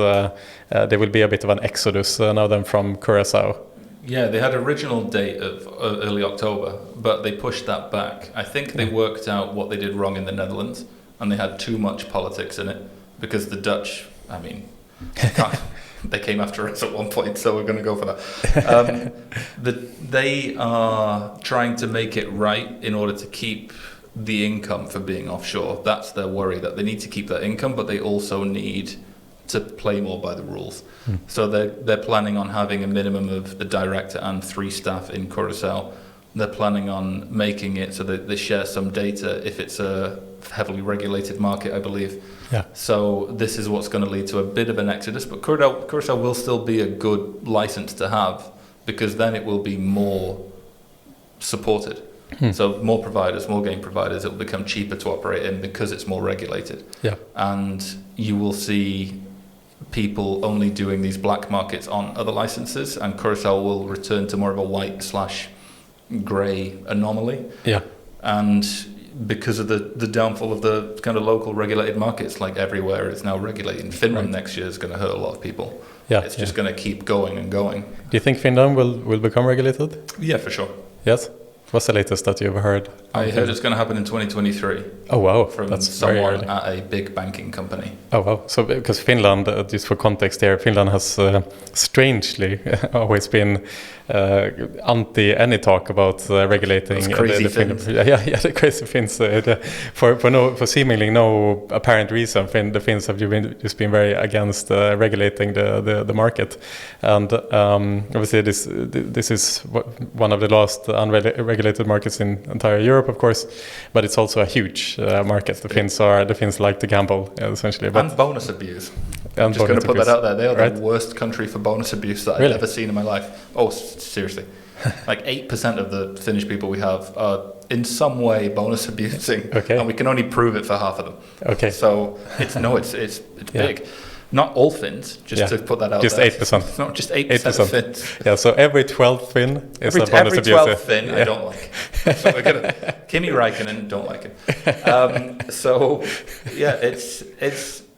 there will be a bit of an exodus now then from Cuaracao. Yeah, they had original date of early October, but they pushed that back. I think they worked out what they did wrong in the Netherlands, and they had too much politics in it, because the Dutch, I mean, they came after us at one point, so we're going to go for that. They are trying to make it right in order to keep the income for being offshore. That's their worry, that they need to keep that income, but they also need to play more by the rules. So they're planning on having a minimum of a director and 3 staff in Cuaracao. They're planning on making it so that they share some data if it's a heavily regulated market, I believe. Yeah. So this is what's going to lead to a bit of an exodus, but Cuaracao will still be a good license to have, because then it will be more supported. So more providers, more game providers, it will become cheaper to operate in because it's more regulated. Yeah. And you will see people only doing these black markets on other licenses, and Cuaracao will return to more of a white/grey anomaly. Yeah. And because of the downfall of the kind of local regulated markets, like everywhere it's now regulated. In Finland next year is going to hurt a lot of people. Yeah. It's just going to keep going and going. Do you think Finland will become regulated? Yeah, for sure. Yes. What's the latest that you've heard? I heard it's going to happen in 2023. Oh wow, from that's someone at a big banking company. Oh wow! So because Finland, just for context here, Finland has strangely always been anti any talk about regulating the crazy Finns. The crazy Finns. For seemingly no apparent reason, the Finns have just been very against regulating the market, and obviously this is one of the last unregulated markets in entire Europe, of course, but it's also a huge market. The Finns like to gamble, essentially. But and bonus abuse. I'm just going to put that out there. They are the worst country for bonus abuse that I've ever seen in my life. Oh, seriously. Like 8% of the Finnish people we have are in some way bonus abusing, and we can only prove it for half of them. Okay. So it's big. Not all Finns, just to put that out just there. 8%. Not just 8% of Finns. Yeah, so every 12th Finn is a bonus every abuser. Every 12th Finn I don't like. So we're gonna Kimi Räikkönen, don't like him. So yeah,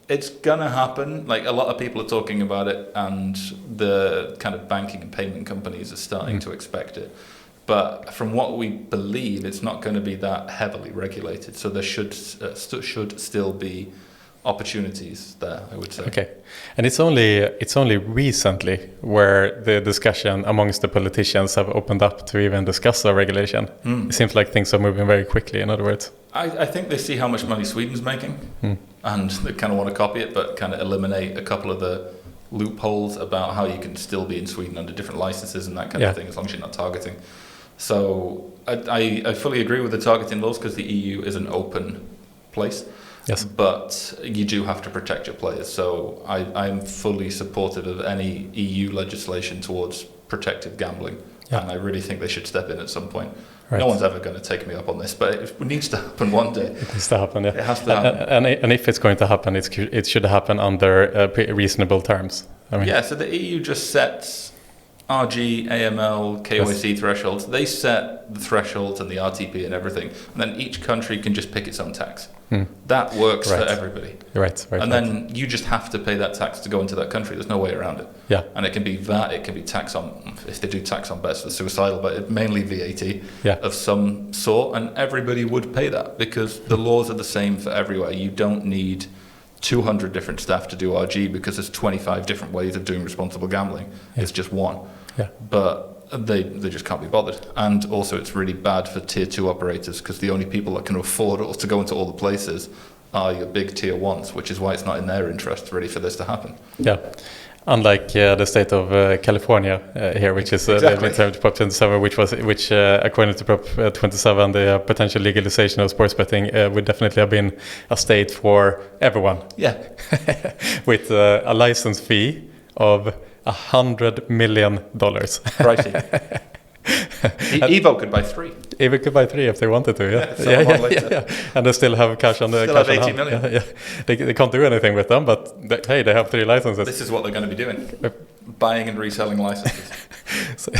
it's gonna happen. Like, a lot of people are talking about it, and the kind of banking and payment companies are starting to expect it. But from what we believe, it's not going to be that heavily regulated. So there should still be opportunities there, I would say. Okay, and it's only recently where the discussion amongst the politicians have opened up to even discuss a regulation. It seems like things are moving very quickly, in other words. I think they see how much money Sweden's making, and they kind of want to copy it, but kind of eliminate a couple of the loopholes about how you can still be in Sweden under different licenses and that kind of thing, as long as you're not targeting. So I fully agree with the targeting laws, because the EU is an open place. Yes. But you do have to protect your players. So I'm fully supportive of any EU legislation towards protective gambling. Yeah. And I really think they should step in at some point. Right. No one's ever going to take me up on this, but it needs to happen one day. It needs to happen, yeah. It has to happen. And if it's going to happen, it should happen under reasonable terms. I mean, so the EU just sets RG, AML, KYC thresholds. They set the thresholds and the RTP and everything, and then each country can just pick its own tax. That works for everybody. Right. And then you just have to pay that tax to go into that country. There's no way around it. Yeah. And it can be VAT, it can be tax on, if they do tax on bets, the suicidal, but mainly VAT of some sort, and everybody would pay that because the laws are the same for everywhere. You don't need 200 different staff to do RG because there's 25 different ways of doing responsible gambling. It's just one. Yeah. But they just can't be bothered. And also it's really bad for tier 2 operators because the only people that can afford it to go into all the places are your big tier 1s, which is why it's not in their interest really for this to happen. Yeah. Unlike the state of California here, which is the midterm Prop 27, which according to Prop 27, the potential legalization of sports betting would definitely have been a state for everyone. Yeah. With a license fee of $100 million. Pricey. Evo could buy 3. Evo could buy 3 if they wanted to, yeah. And they still have cash on the still cash have 80 on million. hand. Yeah. They can't do anything with them, but they have 3 licenses. This is what they're going to be doing. Buying and reselling licenses. So,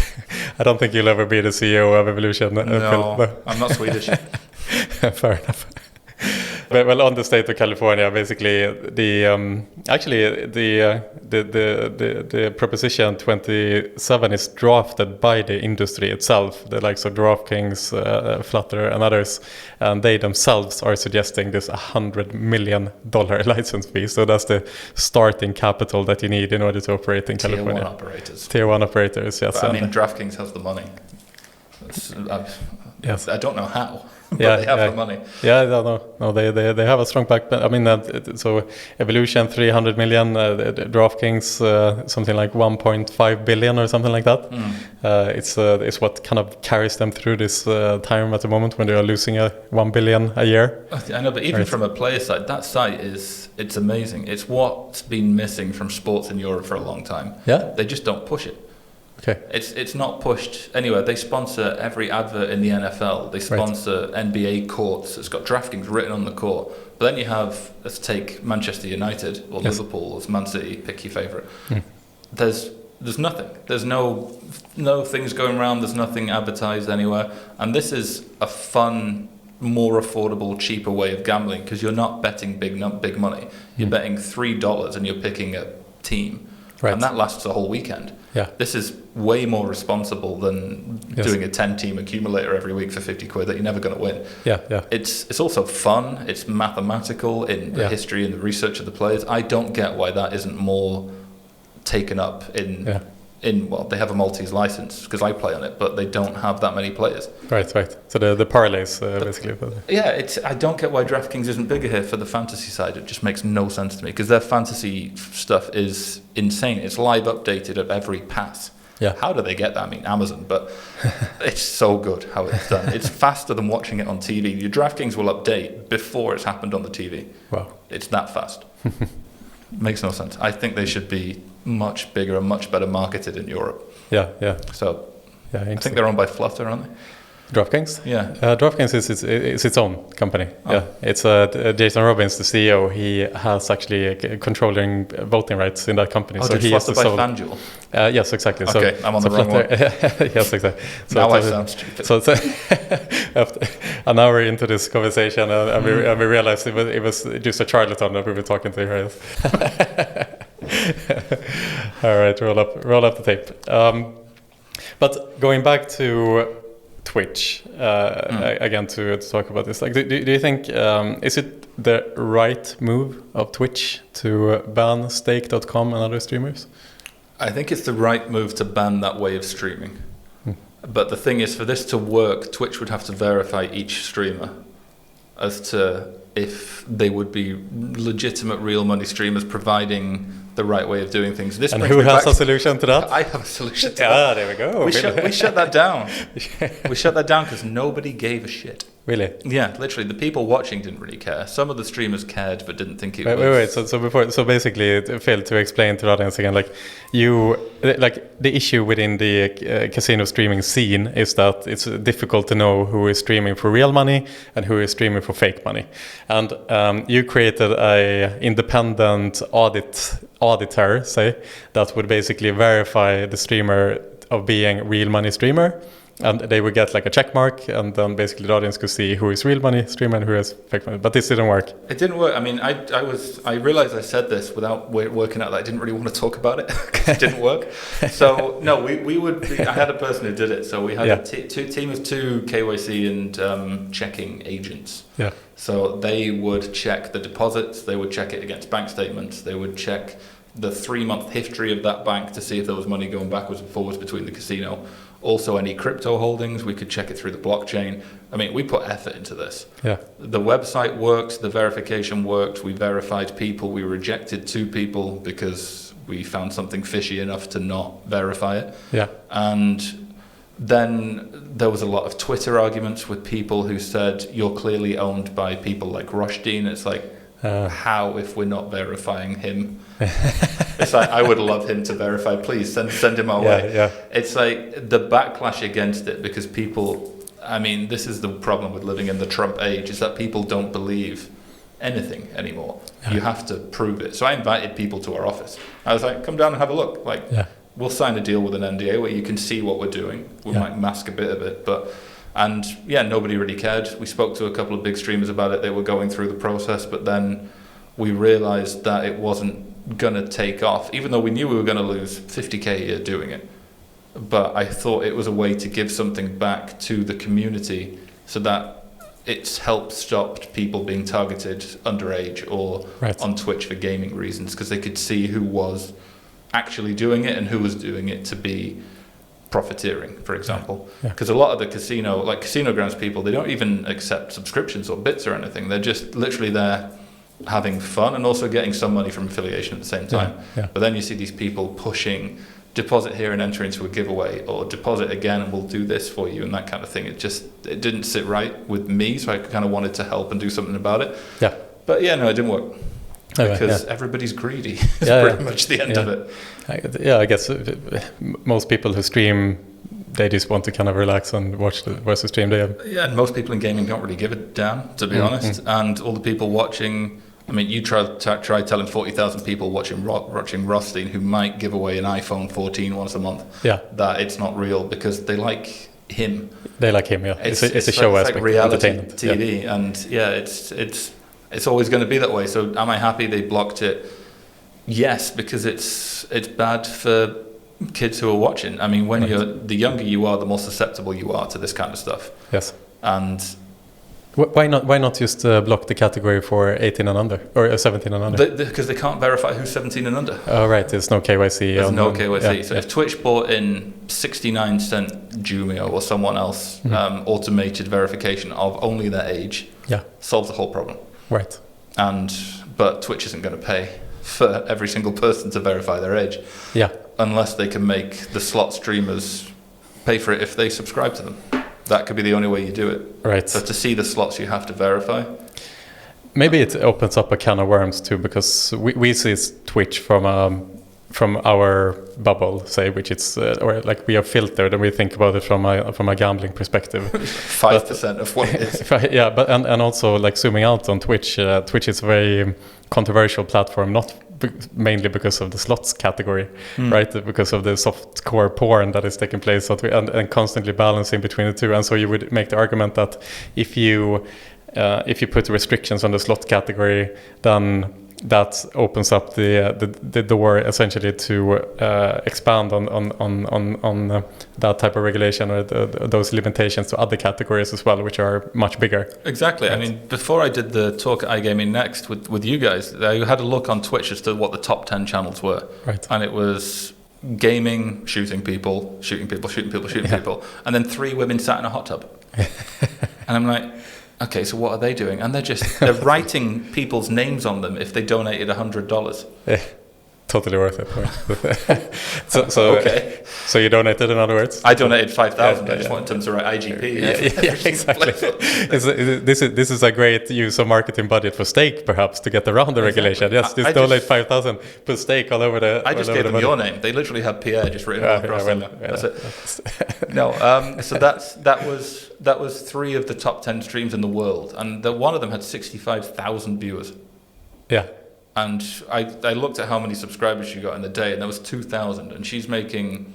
I don't think you'll ever be the CEO of Evolution. No, I'm not Swedish. Fair enough. But, well, on the state of California, basically, the Proposition 27 is drafted by the industry itself, the likes of DraftKings, Flutter, and others, and they themselves are suggesting this $100 million license fee. So that's the starting capital that you need in order to operate in California. Tier 1 operators. Tier 1 operators, yes. But, I mean, DraftKings has the money. Yes. I don't know how. But yeah, they have the money. Yeah, no, they have a strong back. I mean, so Evolution 300 million, DraftKings something like 1.5 billion or something like that. It's what kind of carries them through this time at the moment when they are losing 1 billion a year. I know, but even from a player side, that site it's amazing. It's what's been missing from sports in Europe for a long time. Yeah, they just don't push it. Okay. It's not pushed anywhere. They sponsor every advert in the NFL. They sponsor NBA courts. It's got DraftKings written on the court. But then you have, let's take Manchester United or Liverpool or Man City, pick your favourite. There's nothing. There's no things going around. There's nothing advertised anywhere. And this is a fun, more affordable, cheaper way of gambling because you're not betting big money. You're betting $3 and you're picking a team. Right. And that lasts a whole weekend. Yeah. This is way more responsible than doing a 10-team accumulator every week for 50 quid that you're never going to win. Yeah. It's also fun. It's mathematical in the history and the research of the players. I don't get why that isn't more taken up in well, they have a Maltese license because I play on it, but they don't have that many players. Right. So the parlays basically. Yeah, I don't get why DraftKings isn't bigger here for the fantasy side. It just makes no sense to me because their fantasy stuff is insane. It's live updated at every pass. Yeah. How do they get that? I mean, Amazon, but it's so good how it's done. It's faster than watching it on TV. Your DraftKings will update before it's happened on the TV. Wow. It's that fast. Makes no sense. I think they should be much bigger and much better marketed in Europe. Yeah. So I think they're owned by Flutter, aren't they? DraftKings? Yeah. DraftKings is its own company. Oh. Yeah. It's Jason Robbins, the CEO. He has actually controlling voting rights in that company. So he Flutter by FanDuel? Yes, exactly. Okay, I'm on the wrong one. Yes, exactly. So now I sound stupid. So after an hour into this conversation, and we realized it was just a charlatan that we were talking to here. All right, roll up the tape. But going back to Twitch again to talk about this, like, do you think is it the right move of Twitch to ban stake.com and other streamers? I think it's the right move to ban that way of streaming. But the thing is, for this to work, Twitch would have to verify each streamer as to if they would be legitimate real money streamers providing the right way of doing things. This and who has a solution to that? I have a solution to that. There we go. We shut that down. We shut that down because nobody gave a shit. Really? Yeah, literally. The people watching didn't really care. Some of the streamers cared but didn't think it was... Wait. So basically, Phil, to explain to the audience again, the issue within the casino streaming scene is that it's difficult to know who is streaming for real money and who is streaming for fake money. And you created a independent auditor, say, that would basically verify the streamer of being real money streamer, and they would get like a check mark, and then basically the audience could see who is real money streamer and who is fake money. But this didn't work. It didn't work. I mean, I realized I said this without working out that I didn't really want to talk about it because it didn't work. So no, I had a person who did it. So we had a team of 2 KYC and checking agents. Yeah. So they would check the deposits, they would check it against bank statements, they would check the 3-month history of that bank to see if there was money going backwards and forwards between the casino. Also, any crypto holdings, we could check it through the blockchain. I mean, we put effort into this. Yeah. The website worked, the verification worked, we verified people, we rejected 2 people because we found something fishy enough to not verify it. Yeah. And then there was a lot of Twitter arguments with people who said, you're clearly owned by people like Rushdie. It's like, how if we're not verifying him? It's like, I would love him to verify. Please send him our way. Yeah. It's like the backlash against it because people, I mean, this is the problem with living in the Trump age, is that people don't believe anything anymore. Yeah. You have to prove it. So I invited people to our office. I was like, come down and have a look. Like, we'll sign a deal with an NDA where you can see what we're doing. We might mask a bit of it, and nobody really cared. We spoke to a couple of big streamers about it. They were going through the process, but then we realized that it wasn't going to take off, even though we knew we were going to lose 50K a year doing it. But I thought it was a way to give something back to the community so that it's helped stop people being targeted underage or on Twitch for gaming reasons, because they could see who was actually doing it and who was doing it to be profiteering, for example. Because a lot of the casino grounds people, they don't even accept subscriptions or bits or anything. They're just literally there having fun and also getting some money from affiliation at the same time. But then you see these people pushing deposit here and enter into a giveaway, or deposit again and we'll do this for you, and that kind of thing. It didn't sit right with me, so I kind of wanted to help and do something about it. But it didn't work. Because everybody's greedy is pretty much the end of it. I guess most people who stream, they just want to kind of relax and watch the stream. And most people in gaming don't really give a damn, to be honest. And all the people watching, I mean, you try telling 40,000 people watching Rothstein, who might give away an iPhone 14 once a month, that it's not real, because they like him. They like him, It's a show aspect, like reality entertainment. TV, and it's always going to be that way. So am I happy they blocked it? Yes, because it's bad for kids who are watching. I mean, when the younger you are, the more susceptible you are to this kind of stuff. Yes. And why not just block the category for 18 and under or 17 and under? Because they can't verify who's 17 and under. Oh, right. There's no KYC. There's no KYC. So if Twitch bought in 69-cent Jumio or someone else automated verification of only their age, solves the whole problem. Right. But Twitch isn't going to pay for every single person to verify their age. Unless they can make the slot streamers pay for it if they subscribe to them. That could be the only way you do it. Right. So to see the slots, you have to verify. Maybe it opens up a can of worms too, because we see Twitch from our bubble, say, which it's or like we are filtered and we think about it from a gambling perspective. 5% of what it is. But and also like zooming out on Twitch, Twitch is a very controversial platform, not mainly because of the slots category, right? Because of the softcore porn that is taking place and constantly balancing between the two. And so you would make the argument that if you put restrictions on the slot category, then that opens up the door essentially to expand on that type of regulation or those limitations to other categories as well, which are much bigger. Exactly. Right. I mean, before I did the talk at iGaming Next with you guys, I had a look on Twitch as to what the top 10 channels were. Right. And it was gaming, shooting people, and then 3 women sat in a hot tub. And I'm like, okay, so what are they doing? And they're writing people's names on them if they donated $100. Yeah, totally worth it. So okay. So you donated, in other words? I donated 5,000. I just wanted them to write IGP. Yeah, exactly. This is a great use of marketing budget for stake, perhaps, to get around the regulation. Yes, just donate 5,000, put stake all over the. I just gave them your name. They literally had Pierre just written across them. That's it. No, so that was 3 of the top 10 streams in the world, and one of them had 65,000 viewers. Yeah. And I looked at how many subscribers she got in the day, and there was 2,000, and she's making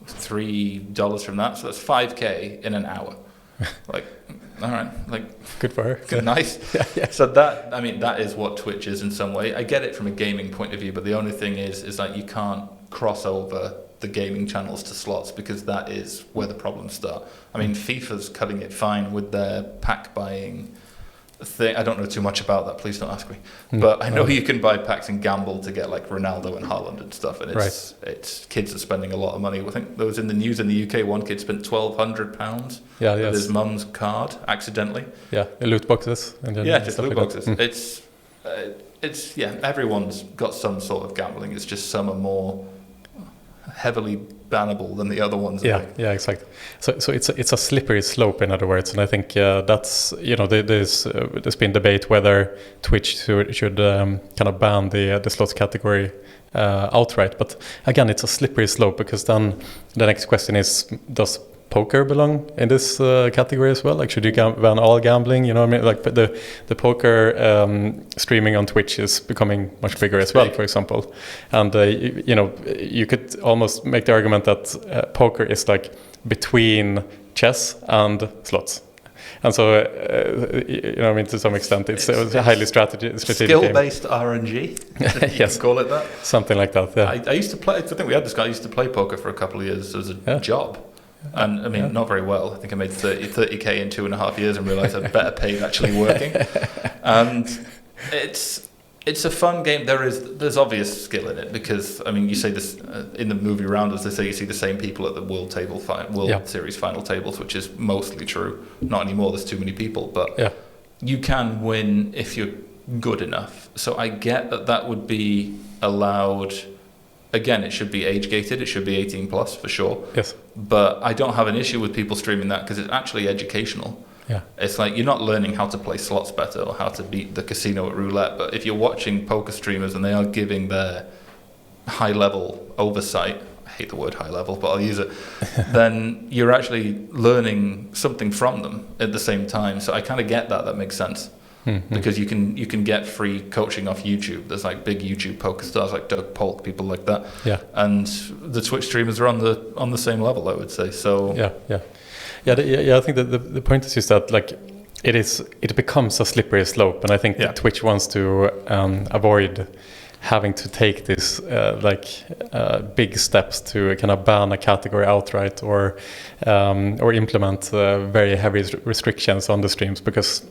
$3 from that, so that's $5K in an hour. Like, all right, like, good for her. Good, nice. Yeah. So that is what Twitch is in some way. I get it from a gaming point of view, but the only thing is like you can't cross over the gaming channels to slots, because that is where the problems start. I mean, FIFA's cutting it fine with their pack buying thing. I don't know too much about that, please don't ask me. But I know you can buy packs and gamble to get like Ronaldo and Haaland and stuff, and it's kids are spending a lot of money. I think there was in the news in the UK, one kid spent £1,200 with his mum's card accidentally. Yeah, loot boxes. And just loot boxes. It's everyone's got some sort of gambling. It's just some are more heavily bannable than the other ones. Yeah, exactly. So it's a slippery slope, in other words, and I think that's there's been debate whether Twitch should kind of ban the slots category outright. But again, it's a slippery slope, because then the next question is, does poker belong in this category as well? Like, should you ban all gambling? You know what I mean? Like, the poker streaming on Twitch is becoming much bigger as well, for example. And you could almost make the argument that poker is like between chess and slots. And so, I mean, to some extent, it's a highly strategic skill-based RNG. Yes, call it that. Something like that. Yeah. I used to play. I think we had this guy. I used to play poker for a couple of years as a job. And I mean, not very well. I think I made 30K in 2.5 years and realised I'd better paid actually working. And it's a fun game. There's obvious skill in it, because I mean, you say this in the movie Rounders. They say you see the same people at the World Series final tables, which is mostly true. Not anymore. There's too many people, but you can win if you're good enough. So I get that would be allowed. Again, it should be age gated. It should be 18 plus for sure. Yes. But I don't have an issue with people streaming that, because it's actually educational. Yeah. It's like you're not learning how to play slots better or how to beat the casino at roulette. But if you're watching poker streamers and they are giving their high level oversight, I hate the word high level, but I'll use it, then you're actually learning something from them at the same time. So I kind of get that. That makes sense. Mm-hmm. Because you can get free coaching off YouTube. There's like big YouTube poker stars like Doug Polk, people like that. Yeah. And the Twitch streamers are on the same level, I would say. So yeah. I think that the point is just that like it becomes a slippery slope, and I think that Twitch wants to avoid having to take this big steps to kind of ban a category outright or implement very heavy restrictions on the streams, because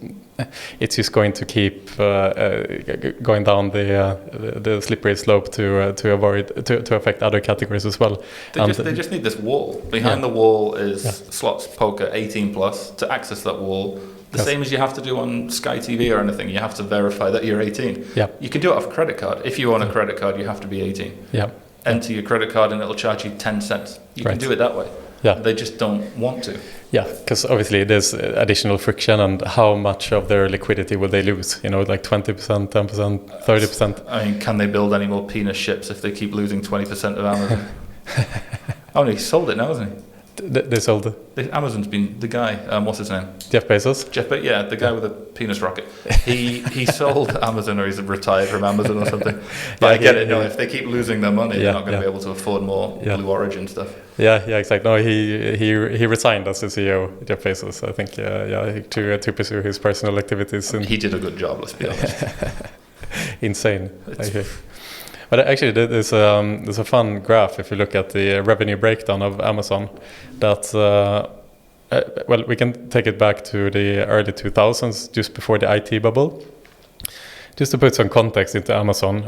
it's just going to keep going down the slippery slope to avoid to affect other categories as well. They just need this wall. Behind the wall is slots, poker, 18 plus. To access that wall, the same as you have to do on Sky TV or anything, you have to verify that you're 18. Yeah. You can do it off a credit card. If you own a credit card, you have to be 18. Yeah. Enter your credit card and it'll charge you 10 cents. You can do it that way. Yeah. They just don't want to. Yeah, because obviously there's additional friction, and how much of their liquidity will they lose? You know, like 20%, 10%, 30%. I mean, can they build any more penis ships if they keep losing 20% of Amazon? Oh, no, he sold it now, hasn't he? They sold it. Amazon's been the guy. What's his name? Jeff Bezos. The guy with a penis rocket. He sold Amazon, or he's retired from Amazon or something. But I get it. No, if they keep losing their money, they're not going to be able to afford more Blue Origin stuff. Yeah, exactly. No, he resigned as the CEO, Jeff Bezos. I think to pursue his personal activities. He did a good job. Let's be honest. Insane. But actually, there's a fun graph if you look at the revenue breakdown of Amazon. That we can take it back to the early 2000s, just before the IT bubble. Just to put some context into Amazon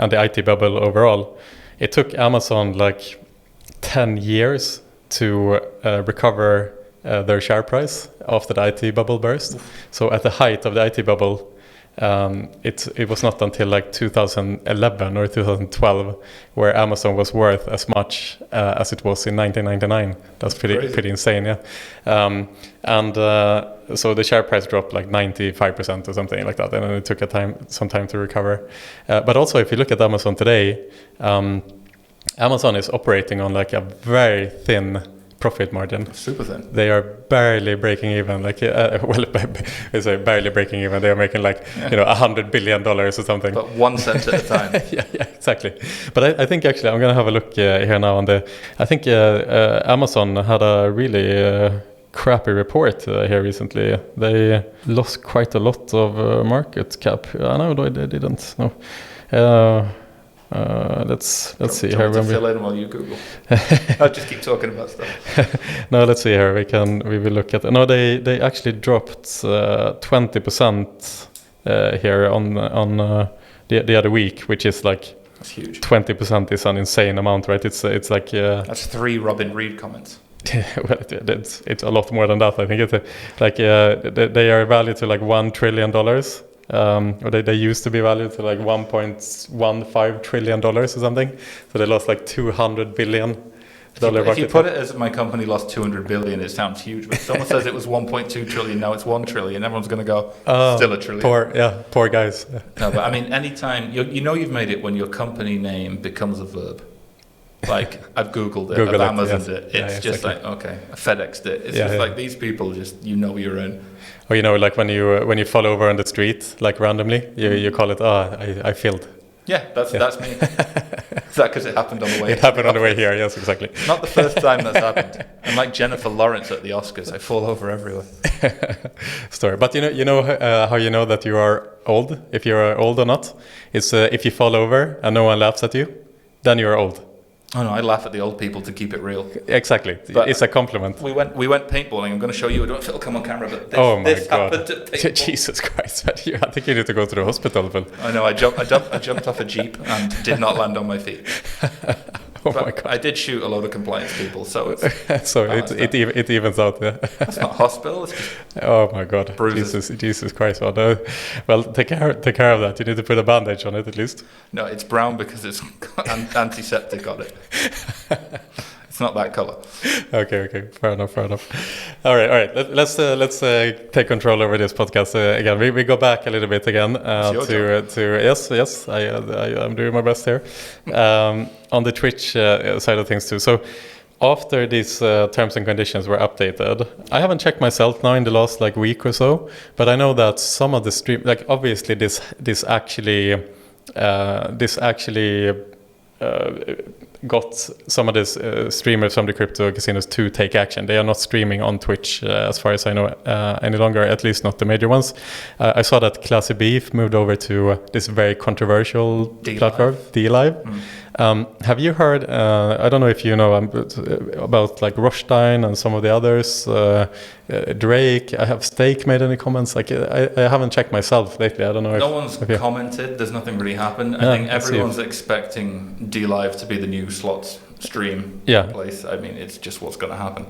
and the IT bubble overall, it took Amazon like 10 years to recover their share price after the IT bubble burst. So at the height of the IT bubble, it was not until like 2011 or 2012 where Amazon was worth as much as it was in 1999. That's pretty insane, yeah. So the share price dropped like 95% or something like that, and then it took some time to recover. But also, if you look at Amazon today, Amazon is operating on like a very thin profit margin. Super thin. They are barely breaking even. Like, I say barely breaking even. They are making like $100 billion or something. But 1 cent at a time. yeah, exactly. But I think actually I'm gonna have a look here now on the. I think Amazon had a really crappy report here recently. They lost quite a lot of market cap. No, they didn't. No. Let's see here. To fill in while you Google. I'll just keep talking about stuff. No, let's see here. We will look at. No, they actually dropped 20% here on the other week, which is like. That's huge. 20% is an insane amount, right? It's like. That's 3 Robin Reed comments. Well, it's a lot more than that. I think it's they are valued to like $1 trillion. Or they used to be valued to like $1.15 trillion or something. So they lost like $200 billion. If you put it as my company lost 200 billion, it sounds huge. But if someone says it was 1.2 trillion, now it's 1 trillion, everyone's going to go, still a trillion. Poor guys. Yeah. No, but I mean, anytime, you've made it when your company name becomes a verb. Like, I've Googled it, I've Amazoned it. It's just like, okay, I FedExed it. It's just like these people just, you're in. Or, like when you fall over on the street, like randomly, you call it, I filled. Yeah, that's me. Is that because it happened on the way? It happened on the way here, yes, exactly. Not the first time that's happened. I'm like Jennifer Lawrence at the Oscars. I fall over everywhere. Story. But you know how you know that you are old, if you are old or not? It's if you fall over and no one laughs at you, then you are old. Oh no, I laugh at the old people to keep it real. Exactly, but it's a compliment. We went paintballing. I'm going to show you. I don't know if it'll come on camera, but this happened at paintball. Jesus Christ! I think you need to go to the hospital, Phil. I know. I jumped off a jeep and did not land on my feet. Oh my God. I did shoot a load of compliance people, so it's it evens out. Yeah. That's not hospital. It's just oh my God! bruises. Jesus Christ! Well, no. Well, take care of that. You need to put a bandage on it at least. No, it's brown because it's antiseptic on it. It's not that color. Okay. Fair enough. All right. Let's take control over this podcast again. We go back a little bit again to yes. I'm doing my best here on the Twitch side of things too. So after these terms and conditions were updated, I haven't checked myself now in the last like week or so, but I know that some of the stream, like obviously this actually got some of these streamers from the crypto casinos to take action. They are not streaming on Twitch, as far as I know, any longer, at least not the major ones. I saw that Classy Beef moved over to this very controversial platform, D-Live. Have you heard, I don't know if you know about like Rothstein and some of the others, Drake, I have Stake made any comments? Like I haven't checked myself lately. I don't know. No one's commented. There's nothing really happened. I think everyone's expecting D-Live to be the new slots stream place. I mean, it's just what's going to happen.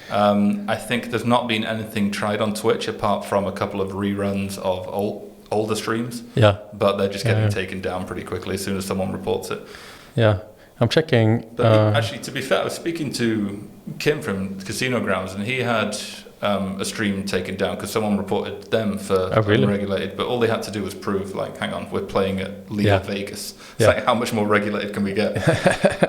I think there's not been anything tried on Twitch apart from a couple of reruns of older streams. Yeah. But they're just getting taken down pretty quickly as soon as someone reports it. Yeah. I'm checking. But actually, to be fair, I was speaking to Kim from Casino Grounds, and he had a stream taken down because someone reported them for unregulated. But all they had to do was prove, like, hang on, we're playing at Leo Vegas. It's like, how much more regulated can we get?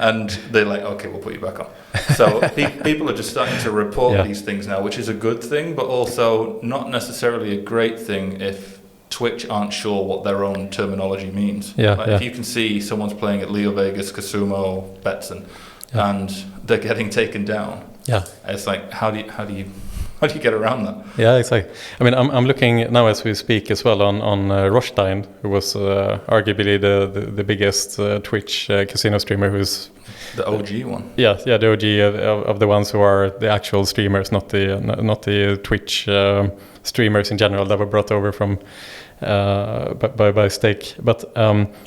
And they're like, okay, we'll put you back on. So people are just starting to report these things now, which is a good thing, but also not necessarily a great thing if Twitch aren't sure what their own terminology means. If you can see someone's playing at Leo Vegas, Casumo, Betson, and they're getting taken down. It's like, how do you get around that? Yeah, exactly. I mean, I'm looking now as we speak as well on Rothstein, who was arguably the biggest Twitch casino streamer, who's the OG one. Yeah, the OG of the ones who are the actual streamers, not the Twitch streamers in general that were brought over from by Stake. But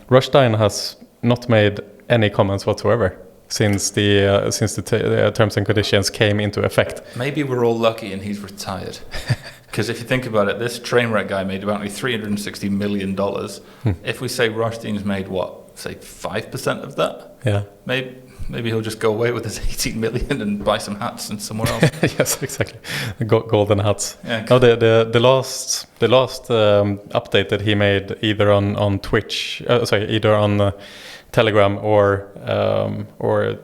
Rothstein has not made any comments whatsoever since the terms and conditions came into effect. Maybe we're all lucky and he's retired. Because if you think about it, this Trainwreck guy made about $360 million. If we say Rothstein's made what? Say 5% of that? Yeah. Maybe he'll just go away with his 18 million and buy some hats and somewhere else. Yes, exactly. Golden hats. Yeah, no, the last update that he made either on Twitch, either on Telegram or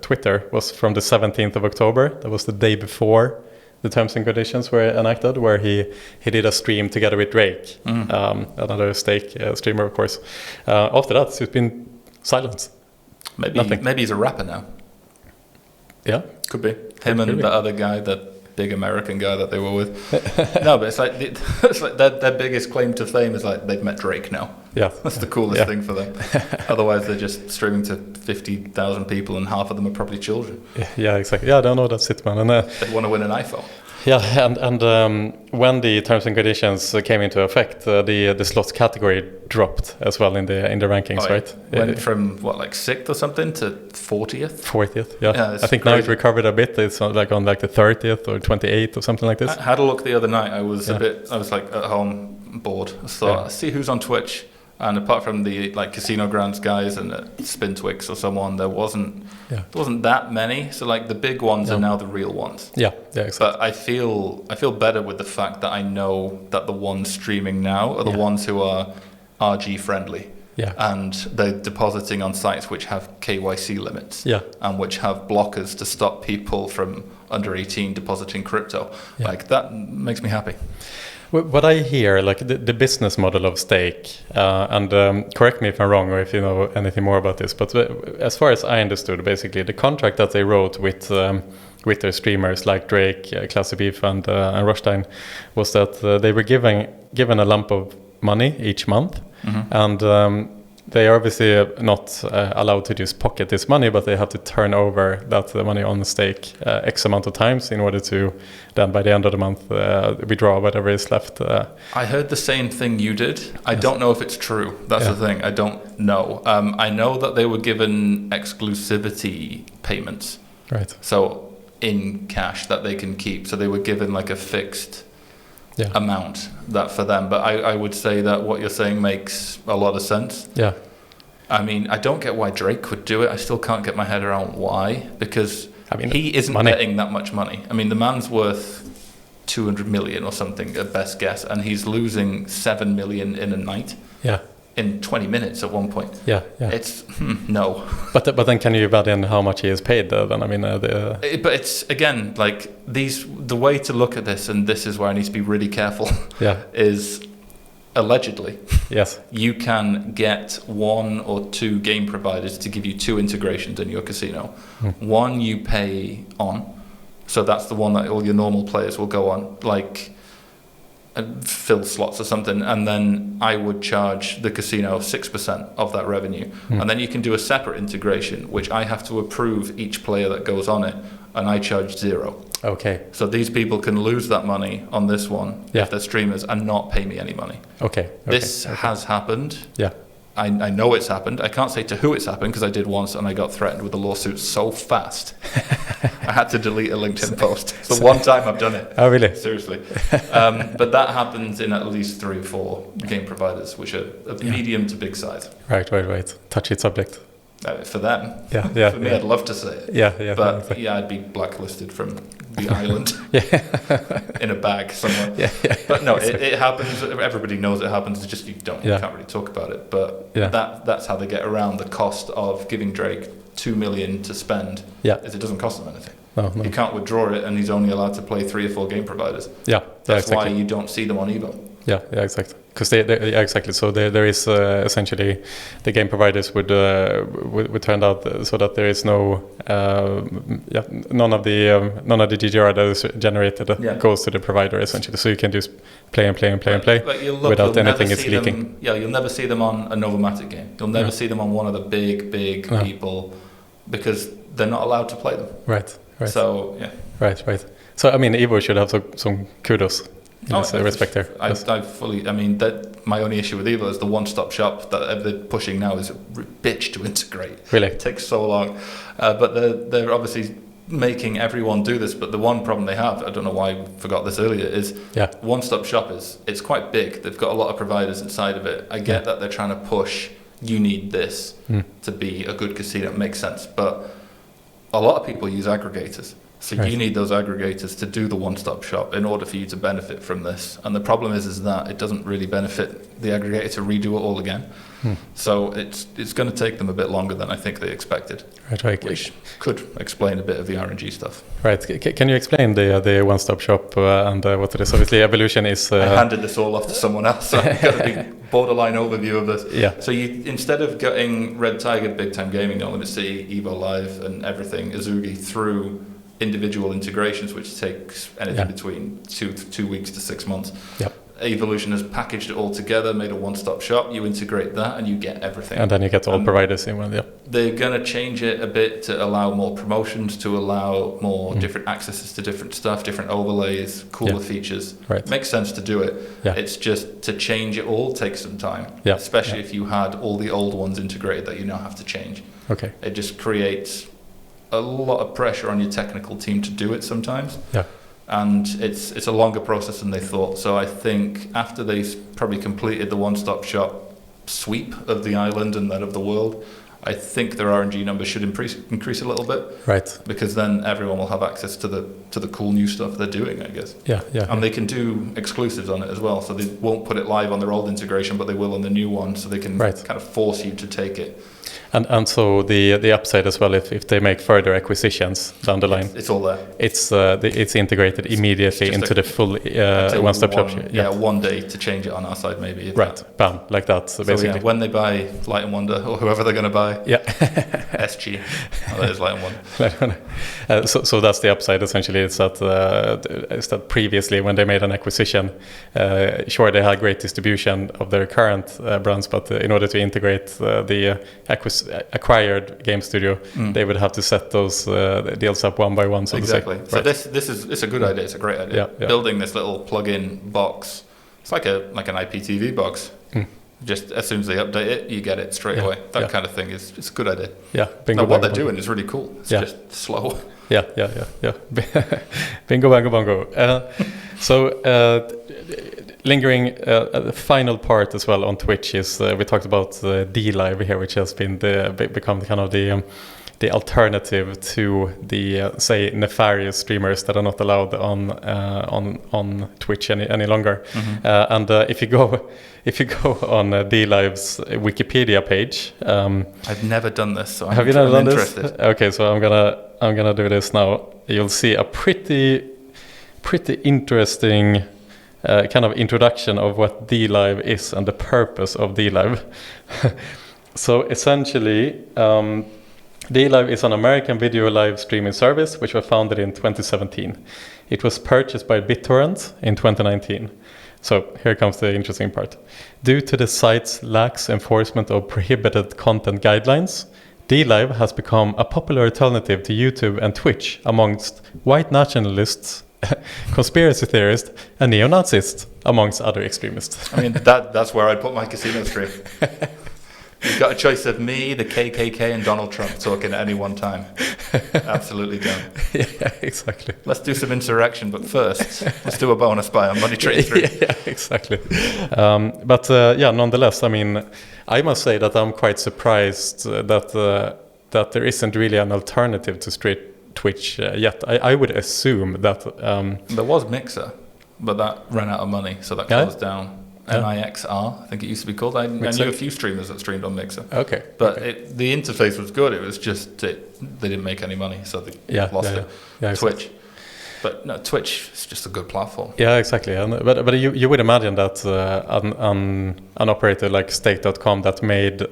Twitter was from the 17th of October. That was the day before the terms and conditions were enacted, where he did a stream together with Drake, another stake streamer, of course. After that, it's been silence. Maybe he's a rapper now. Yeah, could be him and the other guy, that big American guy that they were with. No, but it's like their biggest claim to fame is like they've met Drake now. Yeah, that's the coolest thing for them. Otherwise, they're just streaming to 50,000 people, and half of them are probably children. Yeah, exactly. Yeah, I don't know, that's it, man. And they want to win an iPhone. Yeah, and when the terms and conditions came into effect, the slots category dropped as well in the rankings, right? Went from what, like 6th or something to 40th. 40th, yeah. I think crazy. Now it recovered a bit. It's like on like the 30th or 28th or something like this. I had a look the other night. I was like at home bored. I thought, let's see who's on Twitch. And apart from the like Casino Grounds guys and Spin Twix or someone, there wasn't that many. So like the big ones are now the real ones. Yeah, exactly. But I feel better with the fact that I know that the ones streaming now are the ones who are RG friendly. Yeah. And they're depositing on sites which have KYC limits. Yeah. And which have blockers to stop people from under 18 depositing crypto. Yeah. Like that makes me happy. What I hear, like the business model of stake, and correct me if I'm wrong or if you know anything more about this, but as far as I understood, basically the contract that they wrote with their streamers like Drake, Classy Beef, and Rothstein was that they were given a lump of money each month, and they are obviously not allowed to just pocket this money, but they have to turn over that money on the stake X amount of times in order to then by the end of the month withdraw whatever is left. I heard the same thing you did. I don't know if it's true. That's the thing. I don't know. I know that they were given exclusivity payments. Right. So in cash that they can keep. So they were given like a fixed amount that for them. But I would say that what you're saying makes a lot of sense. Yeah. I mean, I don't get why Drake would do it. I still can't get my head around why, because he isn't betting that much money. I mean, the man's worth 200 million or something at best guess, and he's losing 7 million in a night. Yeah. In 20 minutes at one point. Yeah. It's no. But then can you add in how much he is paid then? I mean, but it's again like the way to look at this, and this is where I need to be really careful. Yeah. Is allegedly. Yes. You can get 1 or 2 game providers to give you 2 integrations in your casino. One you pay on, so that's the one that all your normal players will go on, like fill slots or something, and then I would charge the casino 6% of that revenue. And then you can do a separate integration, which I have to approve each player that goes on it, and I charge 0. Okay. So these people can lose that money on this one if they're streamers and not pay me any money. Okay. This has happened. Yeah. I know it's happened. I can't say to who it's happened because I did once and I got threatened with a lawsuit so fast. I had to delete a LinkedIn post. It's the one time I've done it. Oh, really? Seriously. But that happens in at least 3 or 4 game providers, which are of medium to big size. Right. Touchy subject. For them. Yeah. For me, I'd love to say it. Yeah. But I'd be blacklisted from the island in a bag somewhere. Yeah. But no, it happens. Everybody knows it happens. It's just you can't really talk about it. But that's how they get around the cost of giving Drake 2 million to spend. Yeah. Is it doesn't cost them anything. No. He can't withdraw it, and he's only allowed to play 3 or 4 game providers. Yeah. That's exactly why you don't see them on Evo. Yeah, exactly. Because exactly. So there is essentially the game providers would turn out so that there is no none of the GGR that is generated goes to the provider essentially. So you can just play without anything is leaking. You'll never see them on a Novomatic game. You'll never see them on one of the big people because they're not allowed to play them. Right. So Right. So I mean, Evo should have some kudos. Respect there. I fully. I mean, that my only issue with Evo is the one-stop shop that they're pushing now is a bitch to integrate. Really, it takes so long, but they're obviously making everyone do this. But the one problem they have, I don't know why I forgot this earlier, is one-stop shop it's quite big. They've got a lot of providers inside of it. I get that they're trying to push. You need this to be a good casino. It makes sense, but a lot of people use aggregators. So you need those aggregators to do the one-stop shop in order for you to benefit from this. And the problem is that it doesn't really benefit the aggregator to redo it all again. So it's going to take them a bit longer than I think they expected. Right. Which could explain a bit of the RNG stuff. Right. Can you explain the one-stop shop and what it is? Obviously, Evolution is... I handed this all off to someone else, so I've got a borderline overview of this. Yeah. So you, instead of getting Red Tiger, Big Time Gaming, No Limit City, Evo Live, and everything, Azugi, through individual integrations, which takes anything between 2 weeks to 6 months. Yep. Evolution has packaged it all together, made a one-stop shop. You integrate that, and you get everything. And then you get all providers in one. Yeah. They're going to change it a bit to allow more promotions, to allow more different accesses to different stuff, different overlays, cooler features. Right. Makes sense to do it. Yeah. It's just to change it all takes some time. Yeah. Especially if you had all the old ones integrated that you now have to change. Okay. It just creates a lot of pressure on your technical team to do it sometimes. Yeah. And it's a longer process than they thought. So I think after they've probably completed the one-stop shop sweep of the island and then of the world, I think their RNG numbers should increase a little bit. Right. Because then everyone will have access to the cool new stuff they're doing, I guess. Yeah. And they can do exclusives on it as well. So they won't put it live on their old integration, but they will on the new one. So they can kind of force you to take it. And so the upside as well, if they make further acquisitions down the line, it's all there. It's integrated immediately into the full one-stop shop. Yeah, 1 day to change it on our side, maybe. Bam, like that. So basically, yeah, when they buy Light and Wonder or whoever they're going to buy, SG, that is Light and Wonder. So that's the upside essentially. It's that previously when they made an acquisition, sure they had great distribution of their current brands, but in order to integrate the acquired game studio, they would have to set those deals up one by one. So exactly. So it's a good idea. It's a great idea. Yeah. Building this little plug-in box. It's like an IPTV box. Just as soon as they update it, you get it straight away. That kind of thing it's a good idea. Yeah. Bingo, what they're doing is really cool. It's just slow. Yeah. Bingo, bango, bongo. Lingering, the final part as well on Twitch is we talked about D-Live here, which has been become kind of the alternative to the say nefarious streamers that are not allowed on Twitch any longer. And if you go on D-Live's Wikipedia page, I've never done this, so have you never done this? Okay, so I'm gonna do this now. You'll see a pretty interesting kind of introduction of what D-Live is and the purpose of D-Live. So essentially, D-Live is an American video live streaming service which was founded in 2017. It was purchased by BitTorrent in 2019. So here comes the interesting part. Due to the site's lax enforcement of prohibited content guidelines, D-Live has become a popular alternative to YouTube and Twitch amongst white nationalists, conspiracy theorists, and neo-Nazis, amongst other extremists. I mean, that's where I'd put my casino stream. You've got a choice of me, the KKK, and Donald Trump talking at any one time. Absolutely done. Yeah, exactly. Let's do some insurrection, but first, let's do a bonus buy on Money Train 3. Yeah, exactly. But nonetheless, I mean, I must say that I'm quite surprised that there isn't really an alternative to straight Twitch yet. I would assume that there was Mixer, but that ran out of money, so that closed down. MIXR, I think it used to be called. I knew a few streamers that streamed on Mixer. Okay. But the interface was good. It was just they didn't make any money, so they lost it. Yeah, Twitch. Exactly. But no, Twitch is just a good platform. Yeah, exactly. But you would imagine that an operator like Stake.com that made,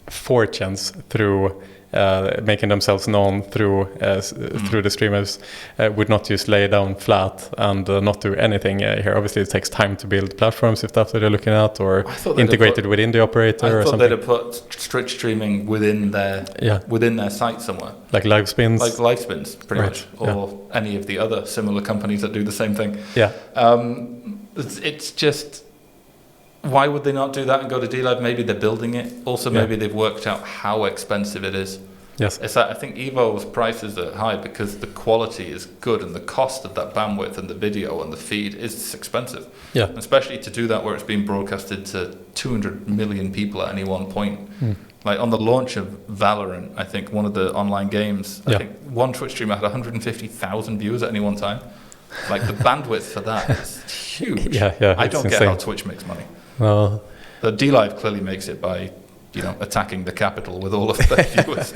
fortunes through making themselves known through the streamers would not just lay down flat and not do anything here. Obviously, it takes time to build platforms if that's what they're looking at, or integrated within the operator or something. I thought they'd have put Twitch streaming within their site somewhere. Like Live Spins? Like Live Spins, pretty much. Or any of the other similar companies that do the same thing. Yeah. It's just... Why would they not do that and go to D-Live? Maybe they're building it. Also, maybe they've worked out how expensive it is. Yes. It's that I think Evo's prices are high because the quality is good and the cost of that bandwidth and the video and the feed is expensive. Yeah. Especially to do that where it's being broadcasted to 200 million people at any one point. Like on the launch of Valorant, I think one of the online games, I think one Twitch streamer had 150,000 viewers at any one time. Like the bandwidth for that is huge. I don't get how Twitch makes money. No. The D-Live clearly makes it by, attacking the capital with all of their viewers.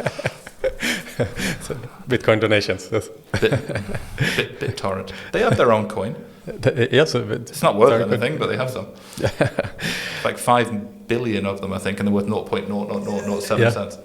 So, Bitcoin donations. Yes. BitTorrent. They have their own coin. Yes, it's not worth anything, but they have some. Like 5 billion of them, I think, and they're worth 0.0007 cents.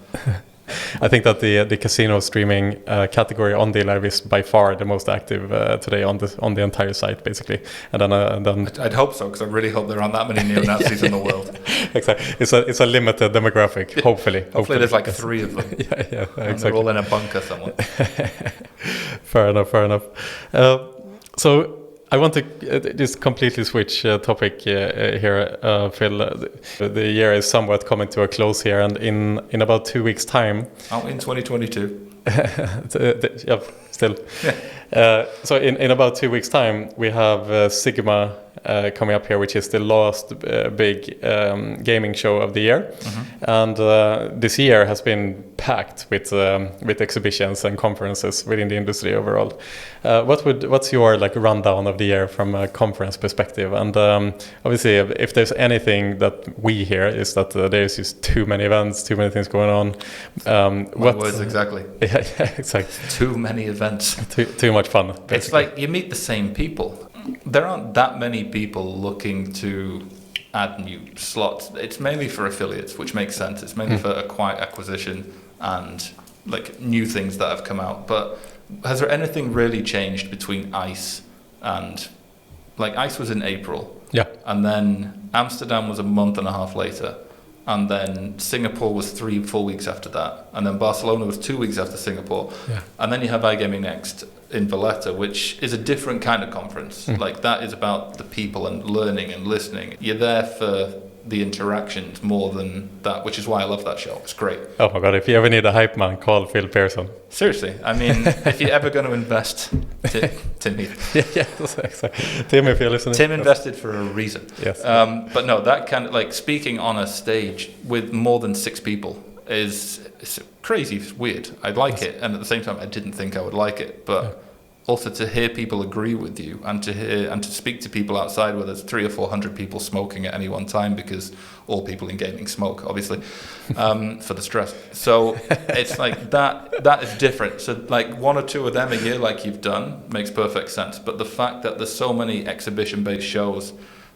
I think that the casino streaming category on D-Live is by far the most active today on the entire site, basically. And then I'd hope so, because I really hope there aren't that many neo-Nazis in the world. Exactly, it's a limited demographic. Hopefully, there's like 3 of them. Exactly. They're all in a bunker somewhere. Fair enough. So I want to just completely switch topic here, Phil. The year is somewhat coming to a close here, and in about 2 weeks' time. Oh, in 2022. Still. So in about 2 weeks' time, we have Sigma coming up here, which is the last big gaming show of the year, and this year has been packed with exhibitions and conferences within the industry overall. What's your rundown of the year from a conference perspective? And obviously, if there's anything that we hear is that there's just too many events, too many things going on. My words exactly. Yeah, exactly. Too many events. Too much fun. Basically. It's like you meet the same people. There aren't that many people looking to add new slots. It's mainly for affiliates, which makes sense. It's mainly for acquisition and new things that have come out. But has there anything really changed between ICE and ICE was in April, and then Amsterdam was a month and a half later, and then Singapore was 3 full weeks after that, and then Barcelona was 2 weeks after Singapore, and then you have iGaming Next in Valletta, which is a different kind of conference. That is about the people and learning and listening. You're there for the interactions more than that, which is why I love that show. It's great. Oh my God, if you ever need a hype man, call Phil Pearson. Seriously, I mean, if you're ever going to invest, Tim Heath. Exactly. Tim, if you're listening. Tim invested for a reason. Yes. But no, that kind of speaking on a stage with more than 6 people it's crazy, it's weird. I like it, and at the same time I didn't think I would like it, but also to hear people agree with you and to speak to people outside where there's 300 or 400 people smoking at any one time, because all people in gaming smoke, obviously, for the stress. So it's that is different. So 1 or 2 of them a year, like you've done, makes perfect sense. But the fact that there's so many exhibition-based shows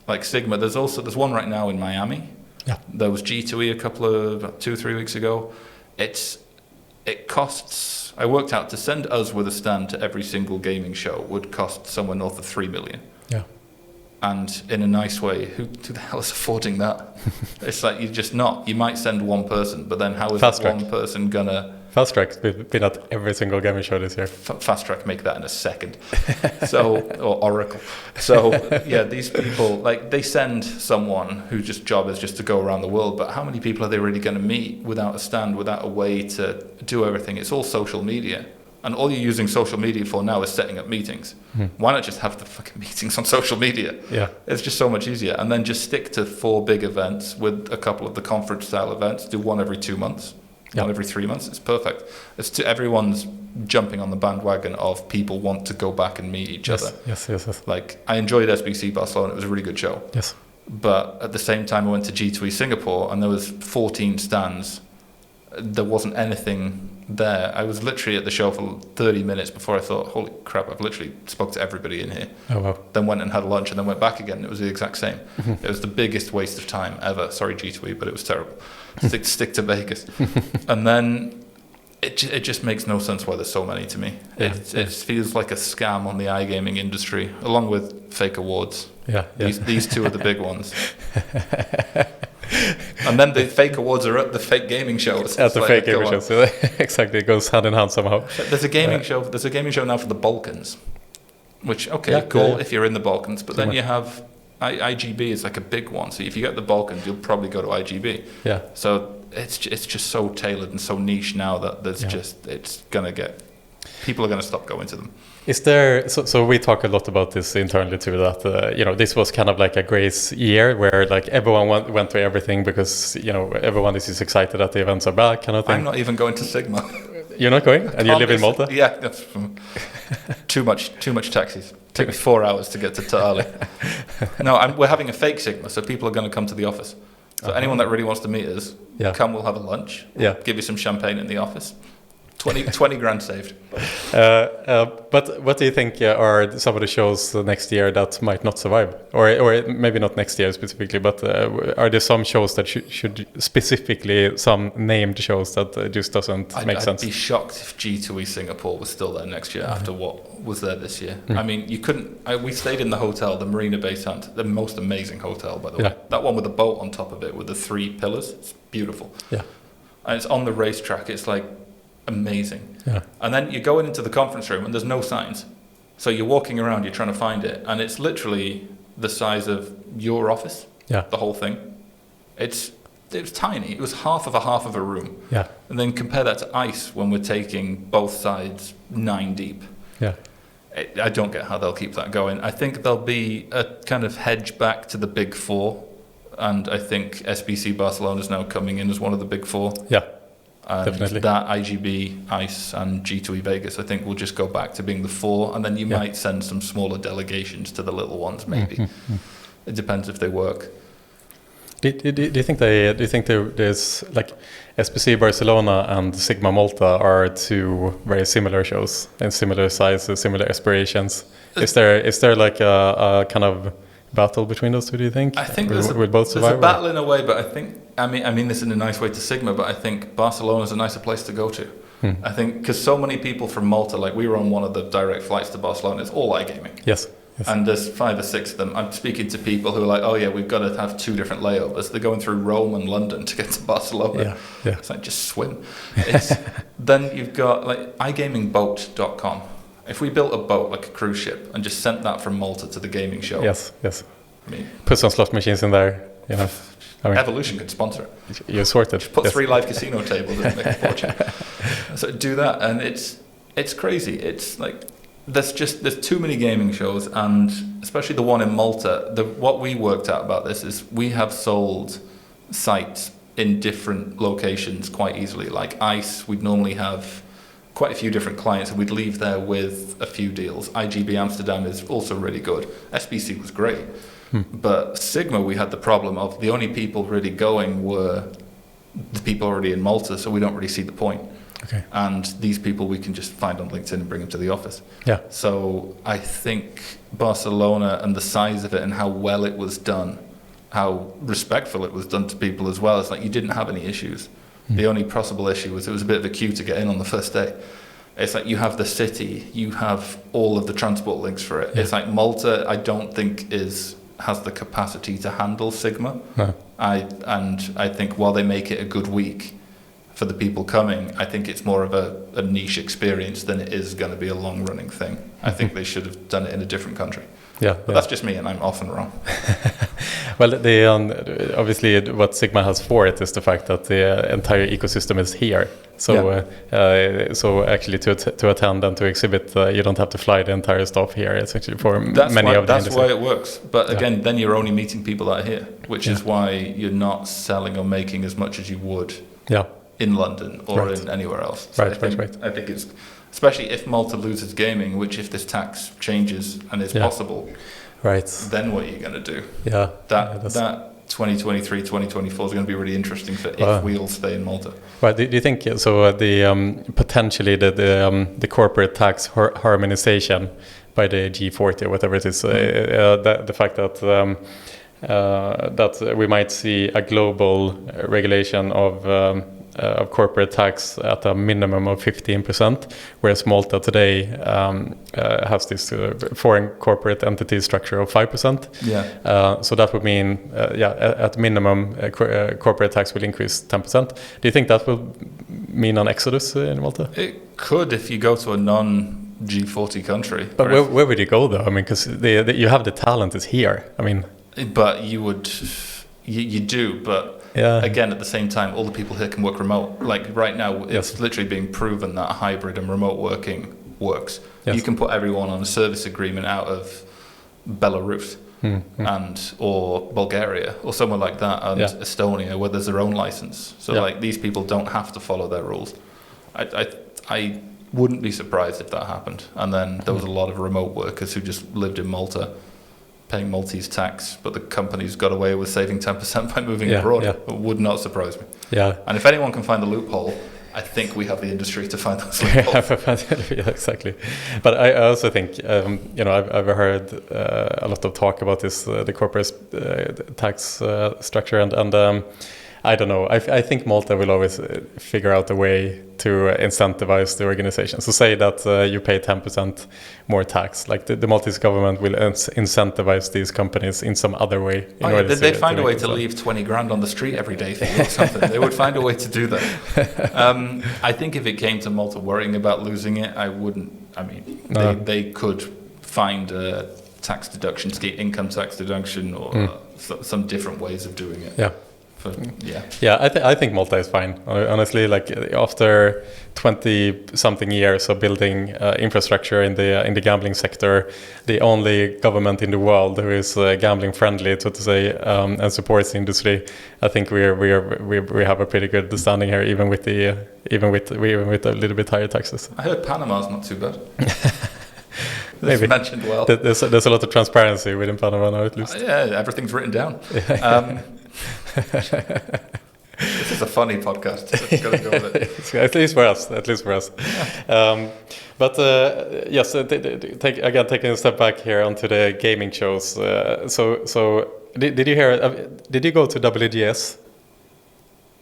like Sigma, there's one right now in Miami. Yeah. There was G2E a couple of 2 or 3 weeks ago. It costs, I worked out, to send us with a stand to every single gaming show would cost somewhere north of 3 million. Yeah. And in a nice way, who the hell is affording that? It's you're just not. You might send one person, but then how is that one person gonna... Fast Track's been at every single gaming show this year. Fast Track make that in a second. Or Oracle. So yeah, these people, they send someone whose job is just to go around the world, but how many people are they really going to meet without a stand, without a way to do everything? It's all social media. And all you're using social media for now is setting up meetings. Why not just have the fucking meetings on social media? Yeah. It's just so much easier. And then just stick to 4 big events with a couple of the conference style events. Do one every 2 months. One every 3 months. It's perfect. Everyone's jumping on the bandwagon of people want to go back and meet each other. Yes. I enjoyed SBC Barcelona. It was a really good show. Yes. But at the same time, I went to G2E Singapore, and there was 14 stands. There wasn't anything there. I was literally at the show for 30 minutes before I thought, holy crap, I've literally spoke to everybody in here. Oh, wow. Then went and had lunch, and then went back again. It was the exact same. It was the biggest waste of time ever. Sorry, G2E, but it was terrible. Stick to Vegas. And then it just makes no sense why there's so many to me. It feels like a scam on the iGaming industry, along with fake awards. These 2 are the big ones. And then the fake awards are at the fake gaming shows. At the fake gaming shows. Exactly, it goes hand in hand somehow. There's a gaming show. There's a gaming show now for the Balkans, which cool if you're in the Balkans. But then you have IGB is a big one. So if you get the Balkans, you'll probably go to IGB. Yeah. So it's just so tailored and so niche now that there's it's gonna get. people are going to stop going to them. Is there, so we talk a lot about this internally too, that, this was kind of like a grace year where like everyone went to everything because, everyone is just excited that the events are back kind of thing. I'm not even going to Sigma. You're not going? And you live in Malta? Yeah, that's too much taxis. Take me 4 hours to get to Taali. No, we're having a fake Sigma, so people are going to come to the office. So anyone that really wants to meet us, come, we'll have a lunch. We'll give you some champagne in the office. 20 grand saved. But what do you think are some of the shows next year that might not survive? Or maybe not next year specifically, but are there some shows that should specifically, some named shows that just doesn't make sense? I'd be shocked if G2E Singapore was still there next year after what was there this year. I mean, you couldn't... we stayed in the hotel, the Marina Bay Sands, the most amazing hotel, by the way. That one with the boat on top of it with the 3 pillars, it's beautiful. Yeah. And it's on the racetrack, it's like amazing. Yeah. And then you're going into the conference room and there's no signs. So you're walking around, you're trying to find it, and it's literally the size of your office. Yeah. The whole thing. It was tiny. It was half of a room. Yeah. And then compare that to ice when we're taking both sides 9 deep. Yeah. I don't get how they'll keep that going. I think there'll be a kind of hedge back to the big 4, and I think SBC Barcelona is now coming in as one of the big 4. Yeah. And definitely. That IGB, ICE, and G2E Vegas, I think, will just go back to being the 4, and then you might send some smaller delegations to the little ones, maybe. Mm-hmm. It depends if they work. Do you think there's like SBC Barcelona and Sigma Malta are 2 very similar shows and similar sizes, similar aspirations? Is there like a kind of battle between those 2? Do you think? I think will both survive? There's a battle in a way, but I think I mean this in a nice way to Sigma, but I think Barcelona is a nicer place to go to. I think because so many people from Malta, like we were on one of the direct flights to Barcelona, it's all iGaming. Yes. And there's 5 or 6 of them. I'm speaking to people who are like, oh yeah, we've got to have 2 different layovers. They're going through Rome and London to get to Barcelona. Yeah. It's like, just swim. Then you've got like igamingboat.com. If we built a boat, like a cruise ship, and just sent that from Malta to the gaming show. Yes. I mean, put some slot machines in there. Evolution could sponsor it. You're sorted. Just put 3 live casino tables and make a fortune. So do that, and it's crazy. It's like there's too many gaming shows, and especially the one in Malta. What we worked out about this is we have sold sites in different locations quite easily. Like ICE, we'd normally have quite a few different clients, and we'd leave there with a few deals. IGB Amsterdam is also really good. SBC was great. But Sigma, we had the problem of the only people really going were the people already in Malta, so we don't really see the point. Okay. And these people we can just find on LinkedIn and bring them to the office. Yeah. So I think Barcelona and the size of it and how well it was done, how respectful it was done to people as well, it's like you didn't have any issues. The only possible issue was it was a bit of a queue to get in on the first day. It's like you have the city, you have all of the transport links for it. Yeah. It's like Malta, I don't think has the capacity to handle Sigma. No. I think while they make it a good week for the people coming, I think it's more of a niche experience than it is going to be a long-running thing. I think they should have done it in a different country. But that's just me, and I'm often wrong. Well, obviously what Sigma has for it is the fact that the entire ecosystem is here. So so actually to attend and to exhibit, you don't have to fly the entire staff here. It's actually for many of the That's why it works. But again, then you're only meeting people that are here, which is why you're not selling or making as much as you would in London or in anywhere else. So I think it's, especially if Malta loses gaming, which if this tax changes and is possible, then what are you going to do? That 2023, 2024 is going to be really interesting for if we all stay in Malta. Right. Do you think so? Potentially the corporate tax harmonization by the G40 or whatever it is, the fact that that we might see a global regulation of corporate tax at a minimum of 15%, whereas Malta today has this foreign corporate entity structure of 5%. So that would mean, at minimum, corporate tax will increase 10%. Do you think that will mean an exodus in Malta? It could if you go to a non-G40 country. But where would you go though? I mean, because you have the talent is here. I mean, but you do, but. Again, at the same time, all the people here can work remote. Like right now, it's literally being proven that hybrid and remote working works. Yes. You can put everyone on a service agreement out of Belarus or Bulgaria or somewhere like that, and Estonia, where there's their own license. So like these people don't have to follow their rules. I wouldn't be surprised if that happened. And then there was a lot of remote workers who just lived in Malta, paying Maltese tax, but the companies got away with saving 10% by moving abroad. It would not surprise me. Yeah. And if anyone can find the loophole, I think we have the industry to find those loopholes. Yeah, exactly. But I also think, I've heard a lot of talk about this, the corporate tax structure, and I don't know. I think Malta will always figure out a way to incentivize the organization. So say that you pay 10% more tax, like the Maltese government will incentivize these companies in some other way. They'd find a way to leave 20 grand on the street every day for something. They would find a way to do that. I think if it came to Malta worrying about losing it, I wouldn't. I mean, they could find a tax deduction, income tax deduction, or some different ways of doing it. Yeah. Yeah, I think Malta is fine. Honestly, like after 20-something years of building infrastructure in the gambling sector, the only government in the world who is gambling friendly, so to say, and supports the industry. I think we have a pretty good standing here, even with a little bit higher taxes. I heard Panama's not too bad. Maybe mentioned well. There's a lot of transparency within Panama now, at least. Everything's written down. This is a funny podcast. Just gotta go with it. At least for us. Taking a step back here onto the gaming shows. So did you hear? Did you go to WGS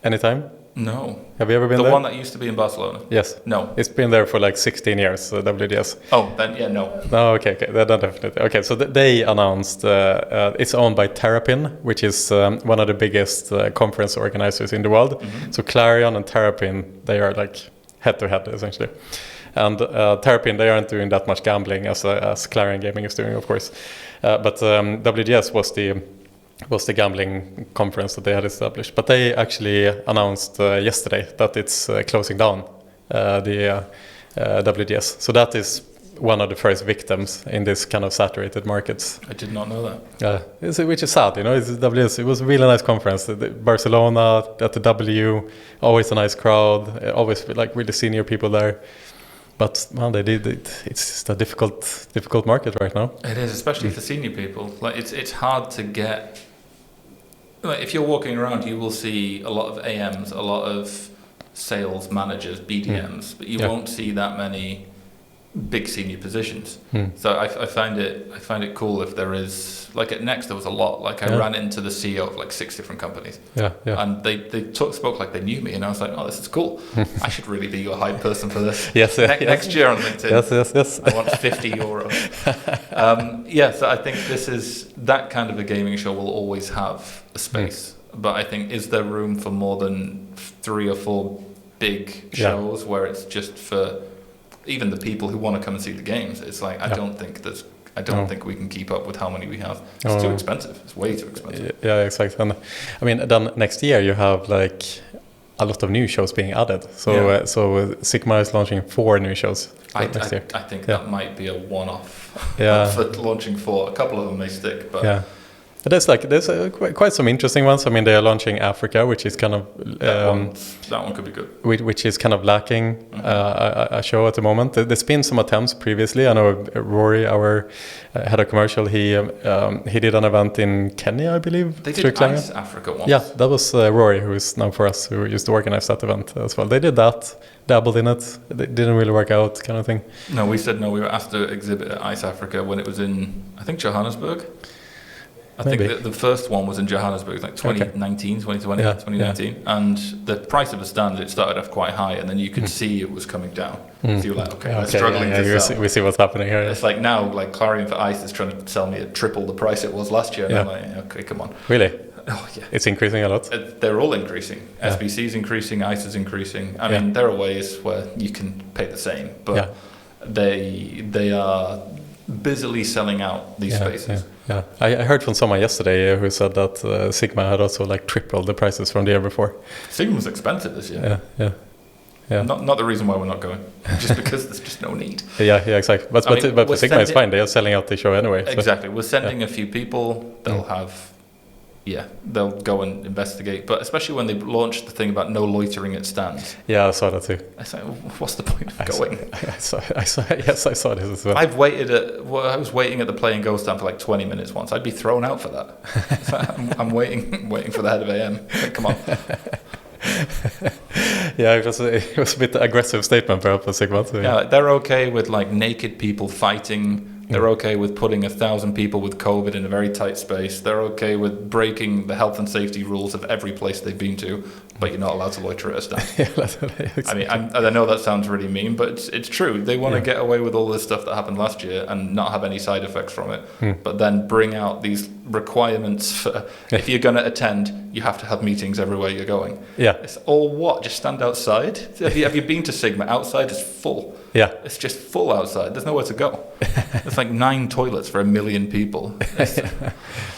anytime? No. Have you ever been there? The one that used to be in Barcelona? Yes. No. It's been there for like 16 years, WGS. Oh, then no. No, okay, then definitely. Okay, so they announced it's owned by Terrapin, which is one of the biggest conference organizers in the world. Mm-hmm. So Clarion and Terrapin, they are like head-to-head, essentially. And Terrapin, they aren't doing that much gambling as Clarion Gaming is doing, of course. But WGS was the gambling conference that they had established. But they actually announced yesterday that it's closing down the WGS. So that is one of the first victims in this kind of saturated markets. I did not know that. Which is sad, It's WGS. It was a really nice conference. Barcelona at the W, always a nice crowd, always like really senior people there. But man, they did it. It's just a difficult market right now. It is, especially for senior people. Like it's hard to get. Like if you're walking around, you will see a lot of AMs, a lot of sales managers, BDMs, but you won't see that many big senior positions. So I find it cool if there is, like at Next there was a lot. Like I ran into the CEO of like 6 different companies. And they spoke like they knew me, and I was like, oh, this is cool. I should really be your hype person for this. Next year on LinkedIn. Yes. I want €50. So I think this is that kind of a gaming show will always have a space. But I think, is there room for more than 3 or 4 big shows where it's just for even the people who want to come and see the games? It's like I don't think we can keep up with how many we have. It's too expensive. It's way too expensive. Yeah, exactly. And I mean, then next year you have like a lot of new shows being added. So Sigma is launching 4 new shows next year. I think that might be a one-off for launching 4. A couple of them may stick, but. There's quite some interesting ones. I mean, they are launching Africa, which is kind of that one could be good. Which is kind of lacking a show at the moment. There's been some attempts previously. I know Rory, our head of commercial, he did an event in Kenya, I believe. They did Ice Africa once. Yeah, that was Rory, who is now for us, who used to organize that event as well. They did that, dabbled in it. It didn't really work out, kind of thing. No, we said no. We were asked to exhibit at Ice Africa when it was in, I think, Johannesburg. I think the first one was in Johannesburg, like 2019, 2020, 2019. And the price of a stand, it started off quite high, and then you could see it was coming down. So you're like, they're struggling to sell. We see what's happening here. It's like now, like Clarion for Ice is trying to sell me at triple the price it was last year. And I'm like, okay, come on. Really? Oh, yeah. It's increasing a lot? They're all increasing. SBC is increasing, Ice is increasing. I mean, there are ways where you can pay the same, but they are busily selling out these spaces. Yeah, I heard from someone yesterday who said that Sigma had also like tripled the prices from the year before. Sigma was expensive this year. Yeah. Yeah. Not the reason why we're not going, just because there's just no need. Yeah, exactly. But for Sigma, it's fine. They are selling out the show anyway. Exactly. So. We're sending a few people. They'll they'll go and investigate. But especially when they launched the thing about no loitering at stands. Yeah, I saw that too. I was like, what's the point of going? I saw this as well. I was waiting at the Play and Go stand for like 20 minutes once. I'd be thrown out for that. I'm waiting for the head of AM. Like, come on. Yeah, it was a bit aggressive statement perhaps for Sigma. So, yeah, they're okay with like naked people fighting. They're okay with putting 1,000 people with COVID in a very tight space. They're okay with breaking the health and safety rules of every place they've been to, but you're not allowed to loiter at a stand. Exactly. I mean, I know that sounds really mean, but it's true. They want to get away with all this stuff that happened last year and not have any side effects from it, but then bring out these requirements for if you're going to attend, you have to have meetings everywhere you're going. Yeah. It's all what? Just stand outside? Have you been to Sigma? Outside is full. Yeah. It's just full outside. There's nowhere to go. It's like 9 toilets for 1 million people.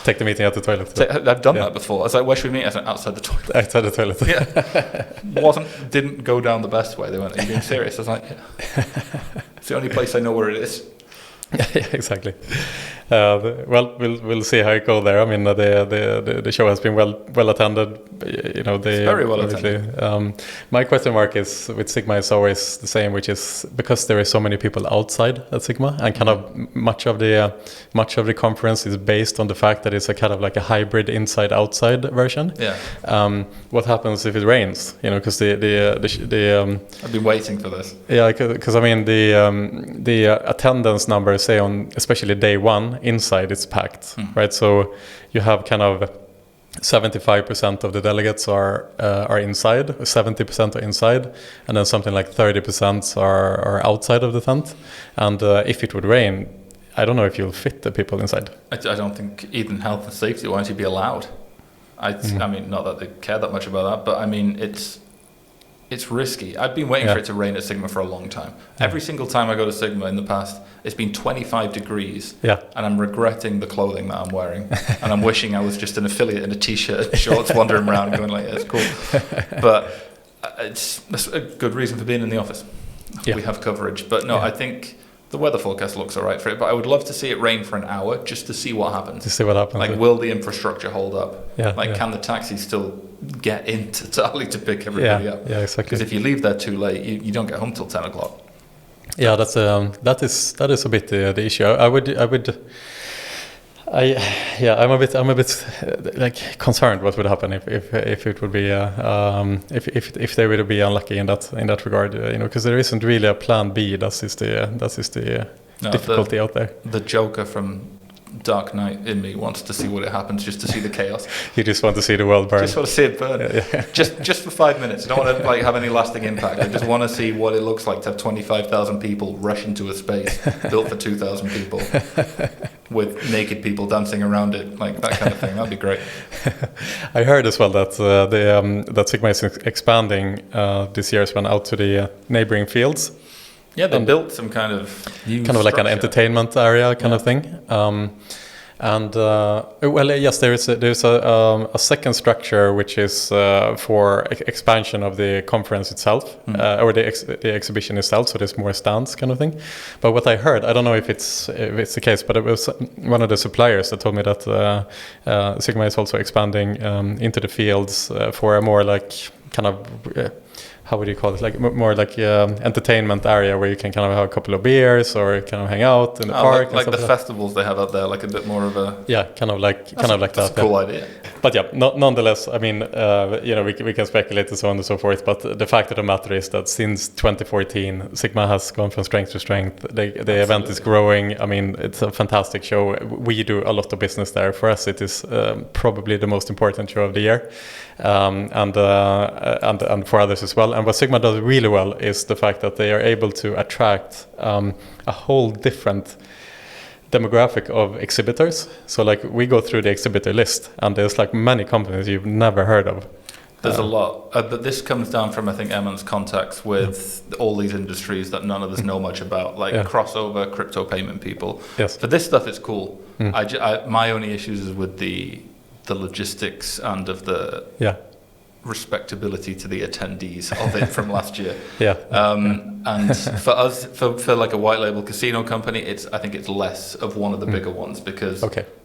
Take the meeting out the toilet. I've done that before. I was like, where should we meet? I said, outside the toilet. Outside the toilet. Yeah. Didn't go down the best way. They went, are you being serious? I was like, yeah. It's the only place I know where it is. Yeah, exactly. Well, we'll see how it goes there. I mean, the show has been well attended. You know, it's very well attended. My question mark is with Sigma is always the same, which is because there are so many people outside at Sigma, and kind of much of the conference is based on the fact that it's a kind of like a hybrid inside-outside version. Yeah. What happens if it rains? You know, because the I've been waiting for this. Yeah, because I mean the attendance numbers say on especially day one inside it's packed, right? So you have kind of 75% of the delegates are inside, 70% are inside, and then something like 30% are outside of the tent. And if it would rain, I don't know if you'll fit the people inside. I don't think even health and safety wise you'd be allowed. I mean, not that they care that much about that, but I mean it's risky. I've been waiting for it to rain at Sigma for a long time. Every single time I go to Sigma in the past, it's been 25 degrees, and I'm regretting the clothing that I'm wearing, and I'm wishing I was just an affiliate in a t-shirt and shorts wandering around going like, yeah, it's cool. But that's a good reason for being in the office. Yeah. We have coverage. But no, I think the weather forecast looks all right for it, but I would love to see it rain for an hour just to see what happens. Like, will the infrastructure hold up? Can the taxis still get into Tali to pick everybody up? Yeah, exactly. Because if you leave there too late, you don't get home till 10 o'clock. Yeah, that is a bit the issue. I'm a bit like concerned what would happen if it would be if they would be unlucky in that regard, you know, because there isn't really a plan B. That is the difficulty out there. The Joker from Dark Knight in me wants to see what it happens, just to see the chaos. You just want to see the world burn. Just want to see it burn. Yeah. Just for 5 minutes. I don't want to have any lasting impact. I just want to see what it looks like to have 25,000 people rush into a space built for 2,000 people with naked people dancing around it, like that kind of thing. That'd be great. I heard as well that that Sigma is expanding this year's one out to the neighboring fields. Yeah, they built some kind of structure. Like an entertainment area of thing. Yes, there's a second structure which is for expansion of the conference itself, or the exhibition itself. So there's more stands kind of thing. But what I heard, I don't know if it's the case, but it was one of the suppliers that told me that Sigma is also expanding into the fields for a more like kind of. How would you call it? Like more like entertainment area where you can kind of have a couple of beers or kind of hang out in the park. Like the festivals they have out there, like a bit more of a kind of like that. That's a cool idea. But yeah, nonetheless, I mean, we can speculate and so on and so forth. But the fact of the matter is that since 2014, Sigma has gone from strength to strength. The event is growing. I mean, it's a fantastic show. We do a lot of business there. For us, it is probably the most important show of the year, and for others as well. And what Sigma does really well is the fact that they are able to attract a whole different demographic of exhibitors. So like we go through the exhibitor list and there's like many companies you've never heard of. There's a lot, but this comes down from, I think, Emman's contacts with all these industries that none of us know much about, like crossover crypto payment people. Yes. For this stuff, it's cool. My only issues is with the logistics and of the respectability to the attendees of it from last year. Yeah. And for us, for like a white label casino company, I think it's less of one of the bigger ones, because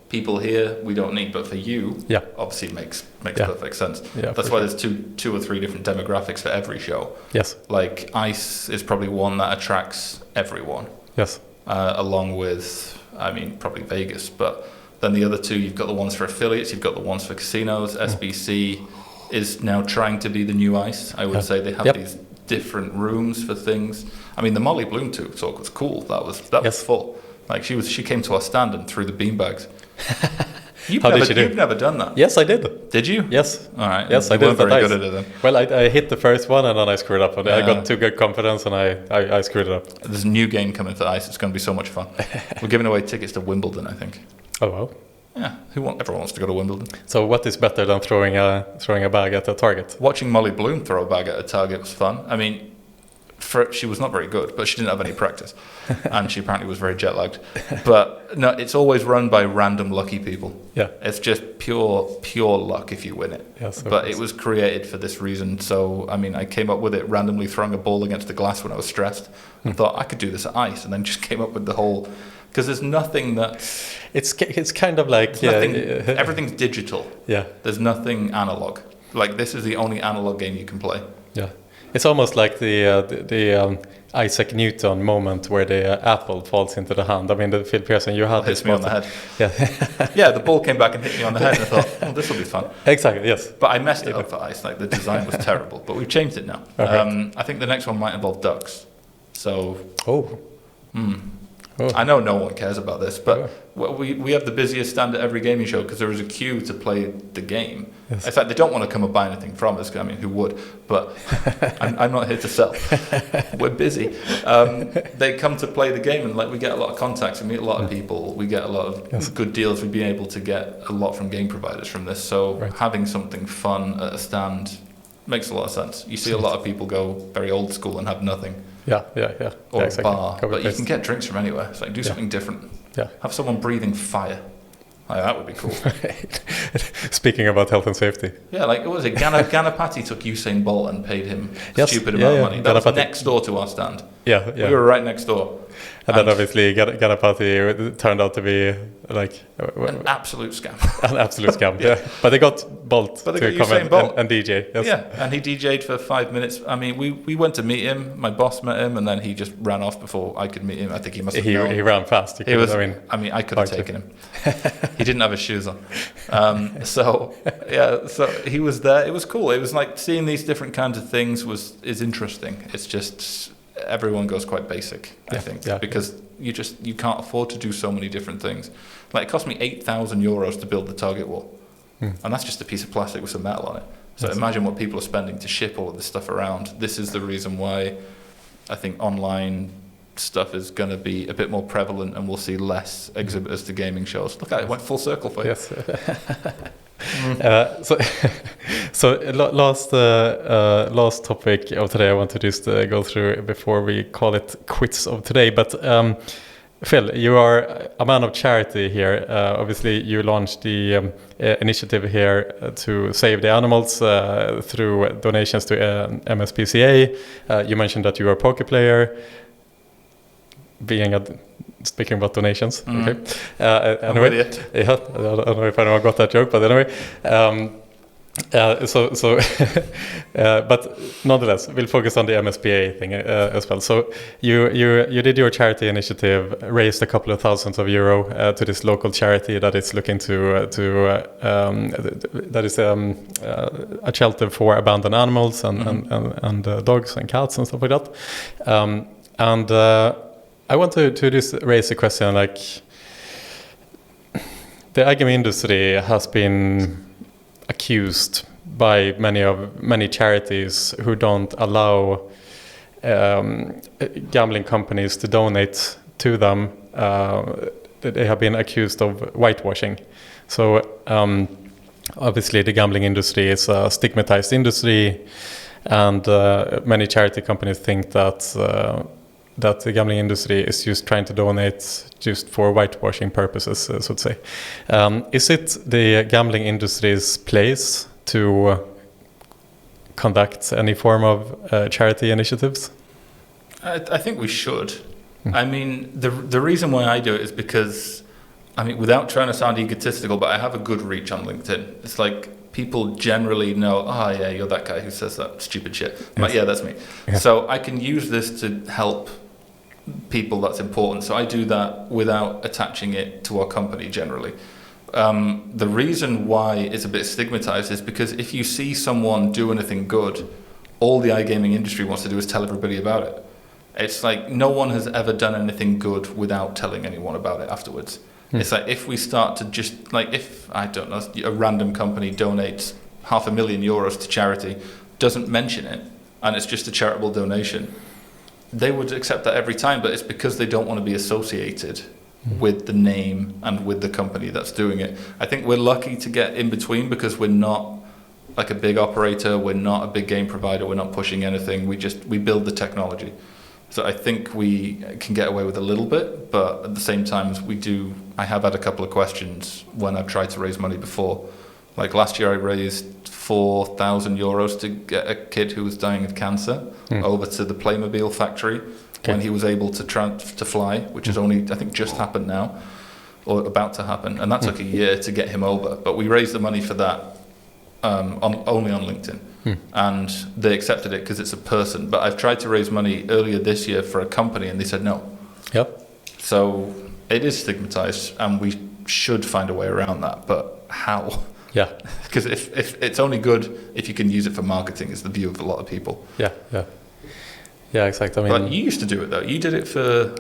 people here we don't need, but for you, obviously it makes perfect sense. Yeah, that's why there's two or three different demographics for every show. Yes. Like ICE is probably one that attracts everyone. Yes. Along with, I mean, probably Vegas, but then the other two, you've got the ones for affiliates, you've got the ones for casinos. SBC is now trying to be the new ICE. I would say they have these different rooms for things. I mean, the Molly Bloom talk was cool. That was full. Like she came to our stand and threw the beanbags. You've never done that. Yes, I did. Did you? Yes. All right. Yes, I did. Very good at it then. Well, I hit the first one and then I screwed up. I got too good confidence and I screwed it up. There's a new game coming for ICE. It's going to be so much fun. We're giving away tickets to Wimbledon, I think. Oh wow. Yeah, everyone wants to go to Wimbledon. So what is better than throwing a bag at a target? Watching Molly Bloom throw a bag at a target was fun. I mean, she was not very good, but she didn't have any practice, and she apparently was very jet lagged. But no, it's always run by random lucky people. Yeah, it's just pure luck if you win it. Yes, but it was created for this reason. So I mean, I came up with it randomly throwing a ball against the glass when I was stressed, and thought I could do this at ICE, and then just came up with the whole. Because there's nothing that's... It's kind of like... everything's digital. Yeah. There's nothing analog. Like, this is the only analog game you can play. Yeah. It's almost like the Isaac Newton moment where the apple falls into the hand. I mean, the Phil Pearson, you had hits me on the head. Yeah. Yeah, the ball came back and hit me on the head, and I thought, this will be fun. Exactly, yes. But I messed it up for ICE. Like, the design was terrible. But we've changed it now. I think the next one might involve ducks. So... Oh. I know no one cares about this, but we have the busiest stand at every gaming show because there is a queue to play the game. Yes. In fact, they don't want to come and buy anything from us. I mean, who would? But I'm not here to sell. We're busy. They come to play the game, and like we get a lot of contacts. We meet a lot of people. We get a lot of good deals. We've been able to get a lot from game providers from this. So having something fun at a stand makes a lot of sense. You see a lot of people go very old school and have nothing. Yeah. Or exactly. a bar, but you can get drinks from anywhere. It's like do something different. Yeah. Have someone breathing fire. Like, that would be cool. Speaking about health and safety. Yeah, like what was it? Ganapati took Usain Bolt and paid him a stupid amount of money. That was next door to our stand. Yeah. We were right next door. And then obviously Ganapati turned out to be like an absolute scam. An absolute scam, yeah. But they got Bolt to come and DJ. Yes. Yeah, and he DJ'd for 5 minutes. I mean, we went to meet him. My boss met him, and then he just ran off before I could meet him. I think he must have known. He ran fast. I could have taken him. He didn't have his shoes on. So he was there. It was cool. It was like seeing these different kinds of things is interesting. It's just... everyone goes quite basic, I think, because you can't afford to do so many different things. Like it cost me €8,000 to build the target wall, and that's just a piece of plastic with some metal on it. So imagine what people are spending to ship all of this stuff around. This is the reason why I think online stuff is going to be a bit more prevalent, and we'll see less exhibitors to gaming shows. Look at it, it went full circle for you. Yes. Last topic of today I want to just go through before we call it quits of today. But Phil, you are a man of charity here. Obviously, you launched the initiative here to save the animals through donations to MSPCA. You mentioned that you are a poker player. Speaking about donations, okay. Anyway, I don't know if anyone got that joke, but anyway. But nonetheless, we'll focus on the MSPA thing as well. So you did your charity initiative, raised a couple of thousands of euro to this local charity that is looking that is a shelter for abandoned animals and dogs and cats and stuff like that. I want to just raise a question, like the iGaming industry has been accused by many charities who don't allow gambling companies to donate to them. They have been accused of whitewashing. So obviously the gambling industry is a stigmatized industry, and many charity companies think that the gambling industry is just trying to donate just for whitewashing purposes, so to say. Is it the gambling industry's place to conduct any form of charity initiatives? I think we should. I mean, the reason why I do it is because, I mean, without trying to sound egotistical, but I have a good reach on LinkedIn. It's like people generally know, oh yeah, you're that guy who says that stupid shit. I'm like, yeah, that's me. Yeah. So I can use this to help people that's important. So I do that without attaching it to our company generally. The reason why it's a bit stigmatized is because if you see someone do anything good, all the iGaming industry wants to do is tell everybody about it. It's like no one has ever done anything good without telling anyone about it afterwards. It's like if we start to just, like if, I don't know, a random company donates €500,000 to charity, doesn't mention it, and it's just a charitable donation, they would accept that every time, but it's because they don't want to be associated with the name and with the company that's doing it. I think we're lucky to get in between because we're not like a big operator, we're not a big game provider, we're not pushing anything, we build the technology. So I think we can get away with a little bit, but at the same time, I have had a couple of questions when I've tried to raise money before. Like last year I raised €4,000 to get a kid who was dying of cancer over to the Playmobil factory when he was able to fly, which has only, I think, just happened now, or about to happen. And that took a year to get him over. But we raised the money for that only on LinkedIn. And they accepted it because it's a person. But I've tried to raise money earlier this year for a company and they said no. Yep. So it is stigmatized and we should find a way around that. But how? Yeah. Because if it's only good if you can use it for marketing is the view of a lot of people. Yeah, exactly. I mean, but you used to do it though. You did it for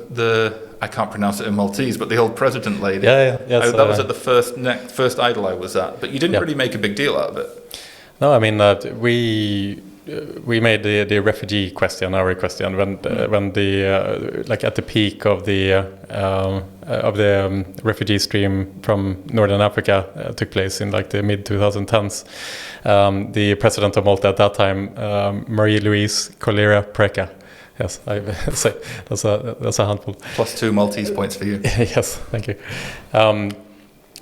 I can't pronounce it in Maltese, but the old president lady. Yeah. That was at the first Idol I was at. But you didn't really make a big deal out of it. No, I mean we made the refugee question our question when the like at the peak of the refugee stream from Northern Africa took place in like the mid 2010s. The president of Malta at that time, Marie-Louise Cuaracao. Yes, I say that's a handful. +2 Maltese points for you. Yes, thank you.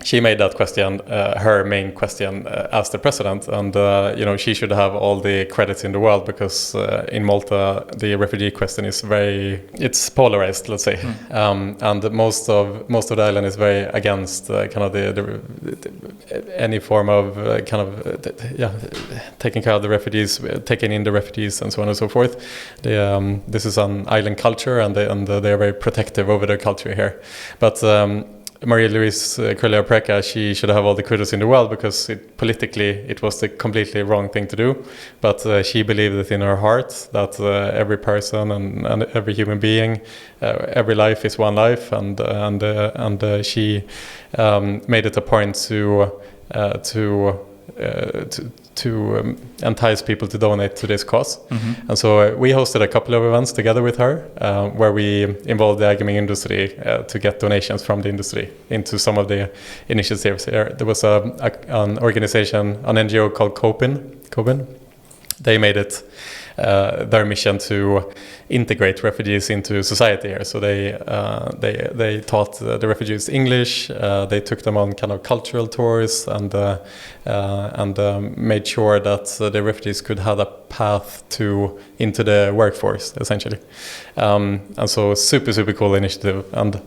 She made that question her main question as the president, and she should have all the credits in the world because in Malta the refugee question is it's polarized, let's say, and most of the island is very against kind of the any form of taking care of the refugees, taking in the refugees, and so on and so forth. This is an island culture, and they are very protective over their culture here, but. Marie-Louise Cuaracao, she should have all the kudos in the world because politically it was the completely wrong thing to do. But she believed it in her heart that every person and every human being, every life is one life, and she made it a point to entice people to donate to this cause. And so we hosted a couple of events together with her where we involved the iGaming industry to get donations from the industry into some of the initiatives here. There was an organization, an NGO called Cobin. They made it their mission to integrate refugees into society here. So they taught the refugees English. They took them on kind of cultural tours and made sure that the refugees could have a path into the workforce, essentially. And so super cool initiative. And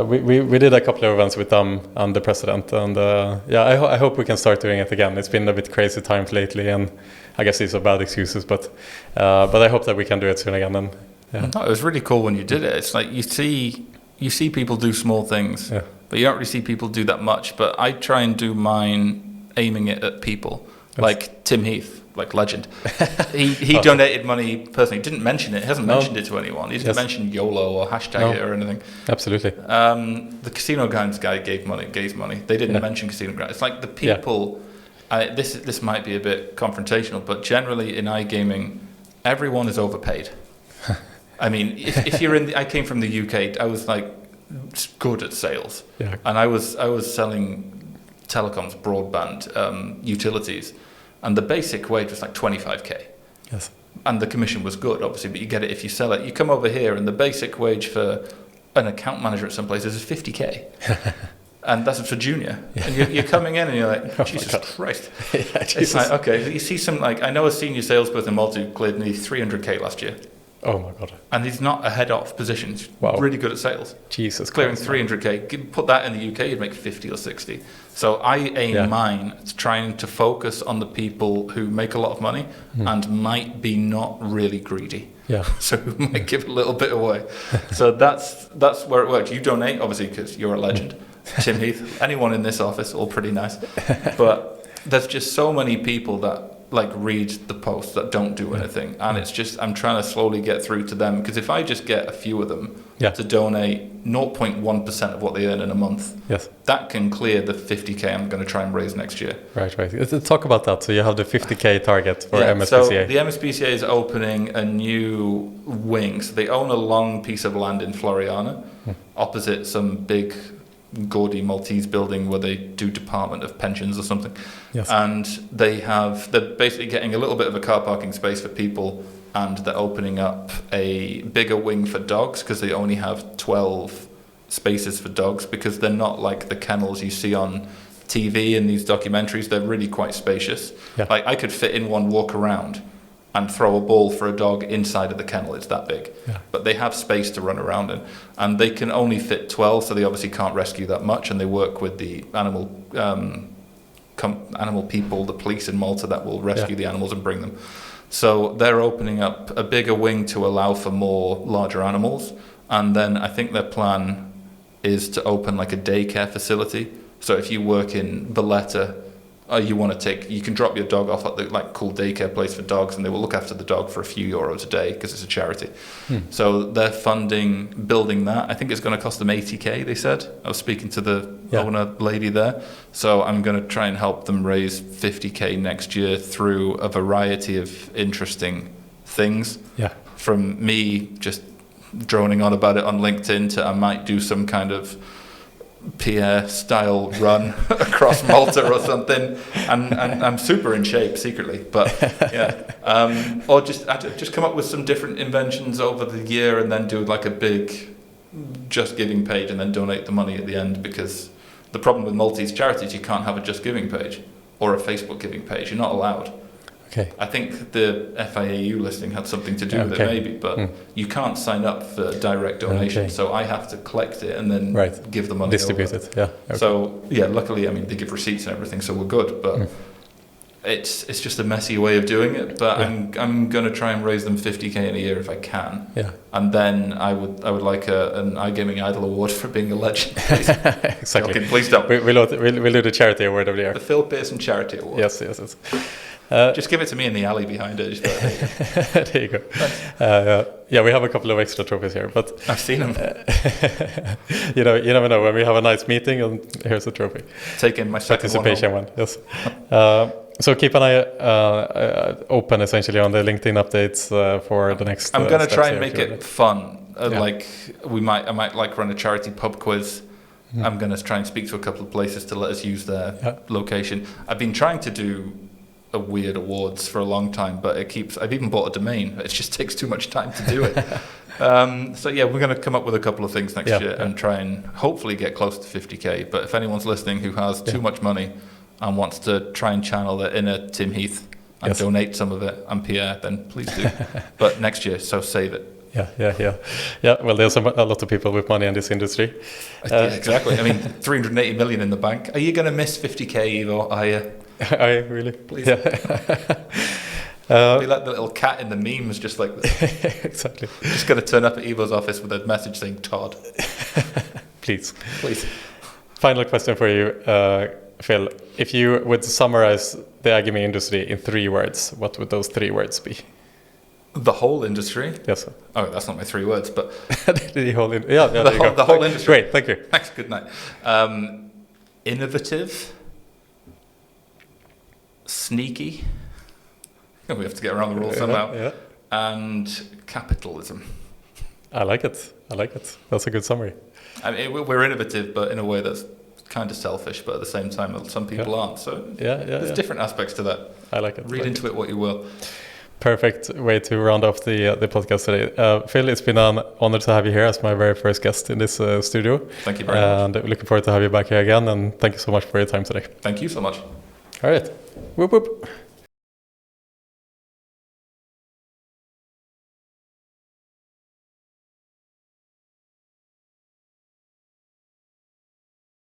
we did a couple of events with them and the president. And I hope we can start doing it again. It's been a bit crazy times lately, and I guess these are bad excuses, but I hope that we can do it soon again. And No, it was really cool when you did it. It's like you see people do small things, but you don't really see people do that much. But I try and do mine aiming it at people, like Tim Heath, like legend. He donated money personally. Didn't mention it. He hasn't mentioned it to anyone. He didn't mention YOLO or hashtag it or anything. Absolutely. The Casino Grounds guy gave money. They didn't mention Casino Grounds. It's like the people. This might be a bit confrontational, but generally in iGaming, everyone is overpaid. I mean, if you're I came from the UK. I was like good at sales, and I was selling telecoms, broadband, utilities, and the basic wage was like 25k. Yes. And the commission was good, obviously, but you get it if you sell it. You come over here, and the basic wage for an account manager at some places is 50k. And that's for junior. And you're coming in and you're like, Jesus Christ. It's like, okay, you see some, like, I know a senior salesperson in Malta who cleared nearly 300k last year. Oh my God. And he's not a head off position. He's really good at sales. Jesus Clearing Christ. 300k. Put that in the UK, you'd make 50 or 60. So I aim mine at trying to focus on the people who make a lot of money and might be not really greedy. Yeah. So who might give a little bit away. So that's where it works. You donate, obviously, because you're a legend. Tim Heath, anyone in this office, all pretty nice. But there's just so many people that like read the posts that don't do anything. And it's just, I'm trying to slowly get through to them, because if I just get a few of them to donate 0.1% of what they earn in a month, that can clear the 50k I'm going to try and raise next year. Right. Let's talk about that. So you have the 50k target for MSPCA. So the MSPCA is opening a new wing. So they own a long piece of land in Floriana, opposite some big gaudy Maltese building where they do Department of Pensions or something. And they're basically getting a little bit of a car parking space for people, and they're opening up a bigger wing for dogs, because they only have 12 spaces for dogs, because they're not like the kennels you see on TV in these documentaries. They're really quite spacious. Like I could fit in one walk around and throw a ball for a dog inside of the kennel. It's that big. But they have space to run around in. And they can only fit 12, so they obviously can't rescue that much. And they work with the animal people, the police in Malta, that will rescue the animals and bring them. So they're opening up a bigger wing to allow for more larger animals. And then I think their plan is to open like a daycare facility. So if you work in Valletta, you can drop your dog off at the like cool daycare place for dogs, and they will look after the dog for a few euros a day, because it's a charity. So they're funding building that. I think it's going to cost them 80k, they said. I was speaking to the owner lady there. So I'm going to try and help them raise 50k next year through a variety of interesting things. From me just droning on about it on LinkedIn to I might do some kind of Pierre style run across Malta or something, and I'm super in shape secretly, but or just come up with some different inventions over the year, and then do like a big Just Giving page, and then donate the money at the end, because the problem with Maltese Charities, you can't have a Just Giving page or a Facebook giving page. You're not allowed. I think the FIAU listing had something to do with it, maybe, but you can't sign up for direct donation. So I have to collect it and then give the money distribute over. it. So luckily, I mean, they give receipts and everything, so we're good. But it's just a messy way of doing it. But I'm going to try and raise them 50k in a year if I can. And then I would like an iGaming Idol award for being a legend. Please. Exactly. Okay, please don't. We'll do the charity award of the year. The Phil Pearson Charity Award. Yes. Just give it to me in the alley behind it. There you go. We have a couple of extra trophies here, but I've seen them. You never know when we have a nice meeting, and here's a trophy. Taking my second participation one. Yes. So keep an eye open, essentially, on the LinkedIn updates for the next. I'm going to try and make it fun. Like I might like run a charity pub quiz. I'm going to try and speak to a couple of places to let us use their location. I've been trying to do weird awards for a long time, but I've even bought a domain. It just takes too much time to do it. We're going to come up with a couple of things next year and try and hopefully get close to 50k. But if anyone's listening who has too much money and wants to try and channel their inner Tim Heath and donate some of it, and Pierre, then please do. But next year, so save it. Well, there's a lot of people with money in this industry. Exactly. I mean, 380 million in the bank. Are you going to miss 50k, Ivo? I really, please. Be like the little cat in the memes, just like this. Exactly. Just going to turn up at Ivo's office with a message saying Todd. Please. Final question for you, Phil. If you would summarize the iGaming industry in 3 words, what would those 3 words be? The whole industry? Yes, sir. Oh, that's not my 3 words, but the whole the whole industry. Great, thank you. Thanks. Good night. Innovative. Sneaky. We have to get around the rules somehow. And capitalism. I like it. That's a good summary. I mean, we're innovative, but in a way that's kind of selfish, but at the same time, some people aren't. So there's different aspects to that. I like it. Read into it what you will. perfect way to round off the podcast today. Phil, it's been an honor to have you here as my very first guest in this studio. Thank you very much. And looking forward to have you back here again. And thank you so much for your time today. Thank you so much. All right. Whoop, whoop.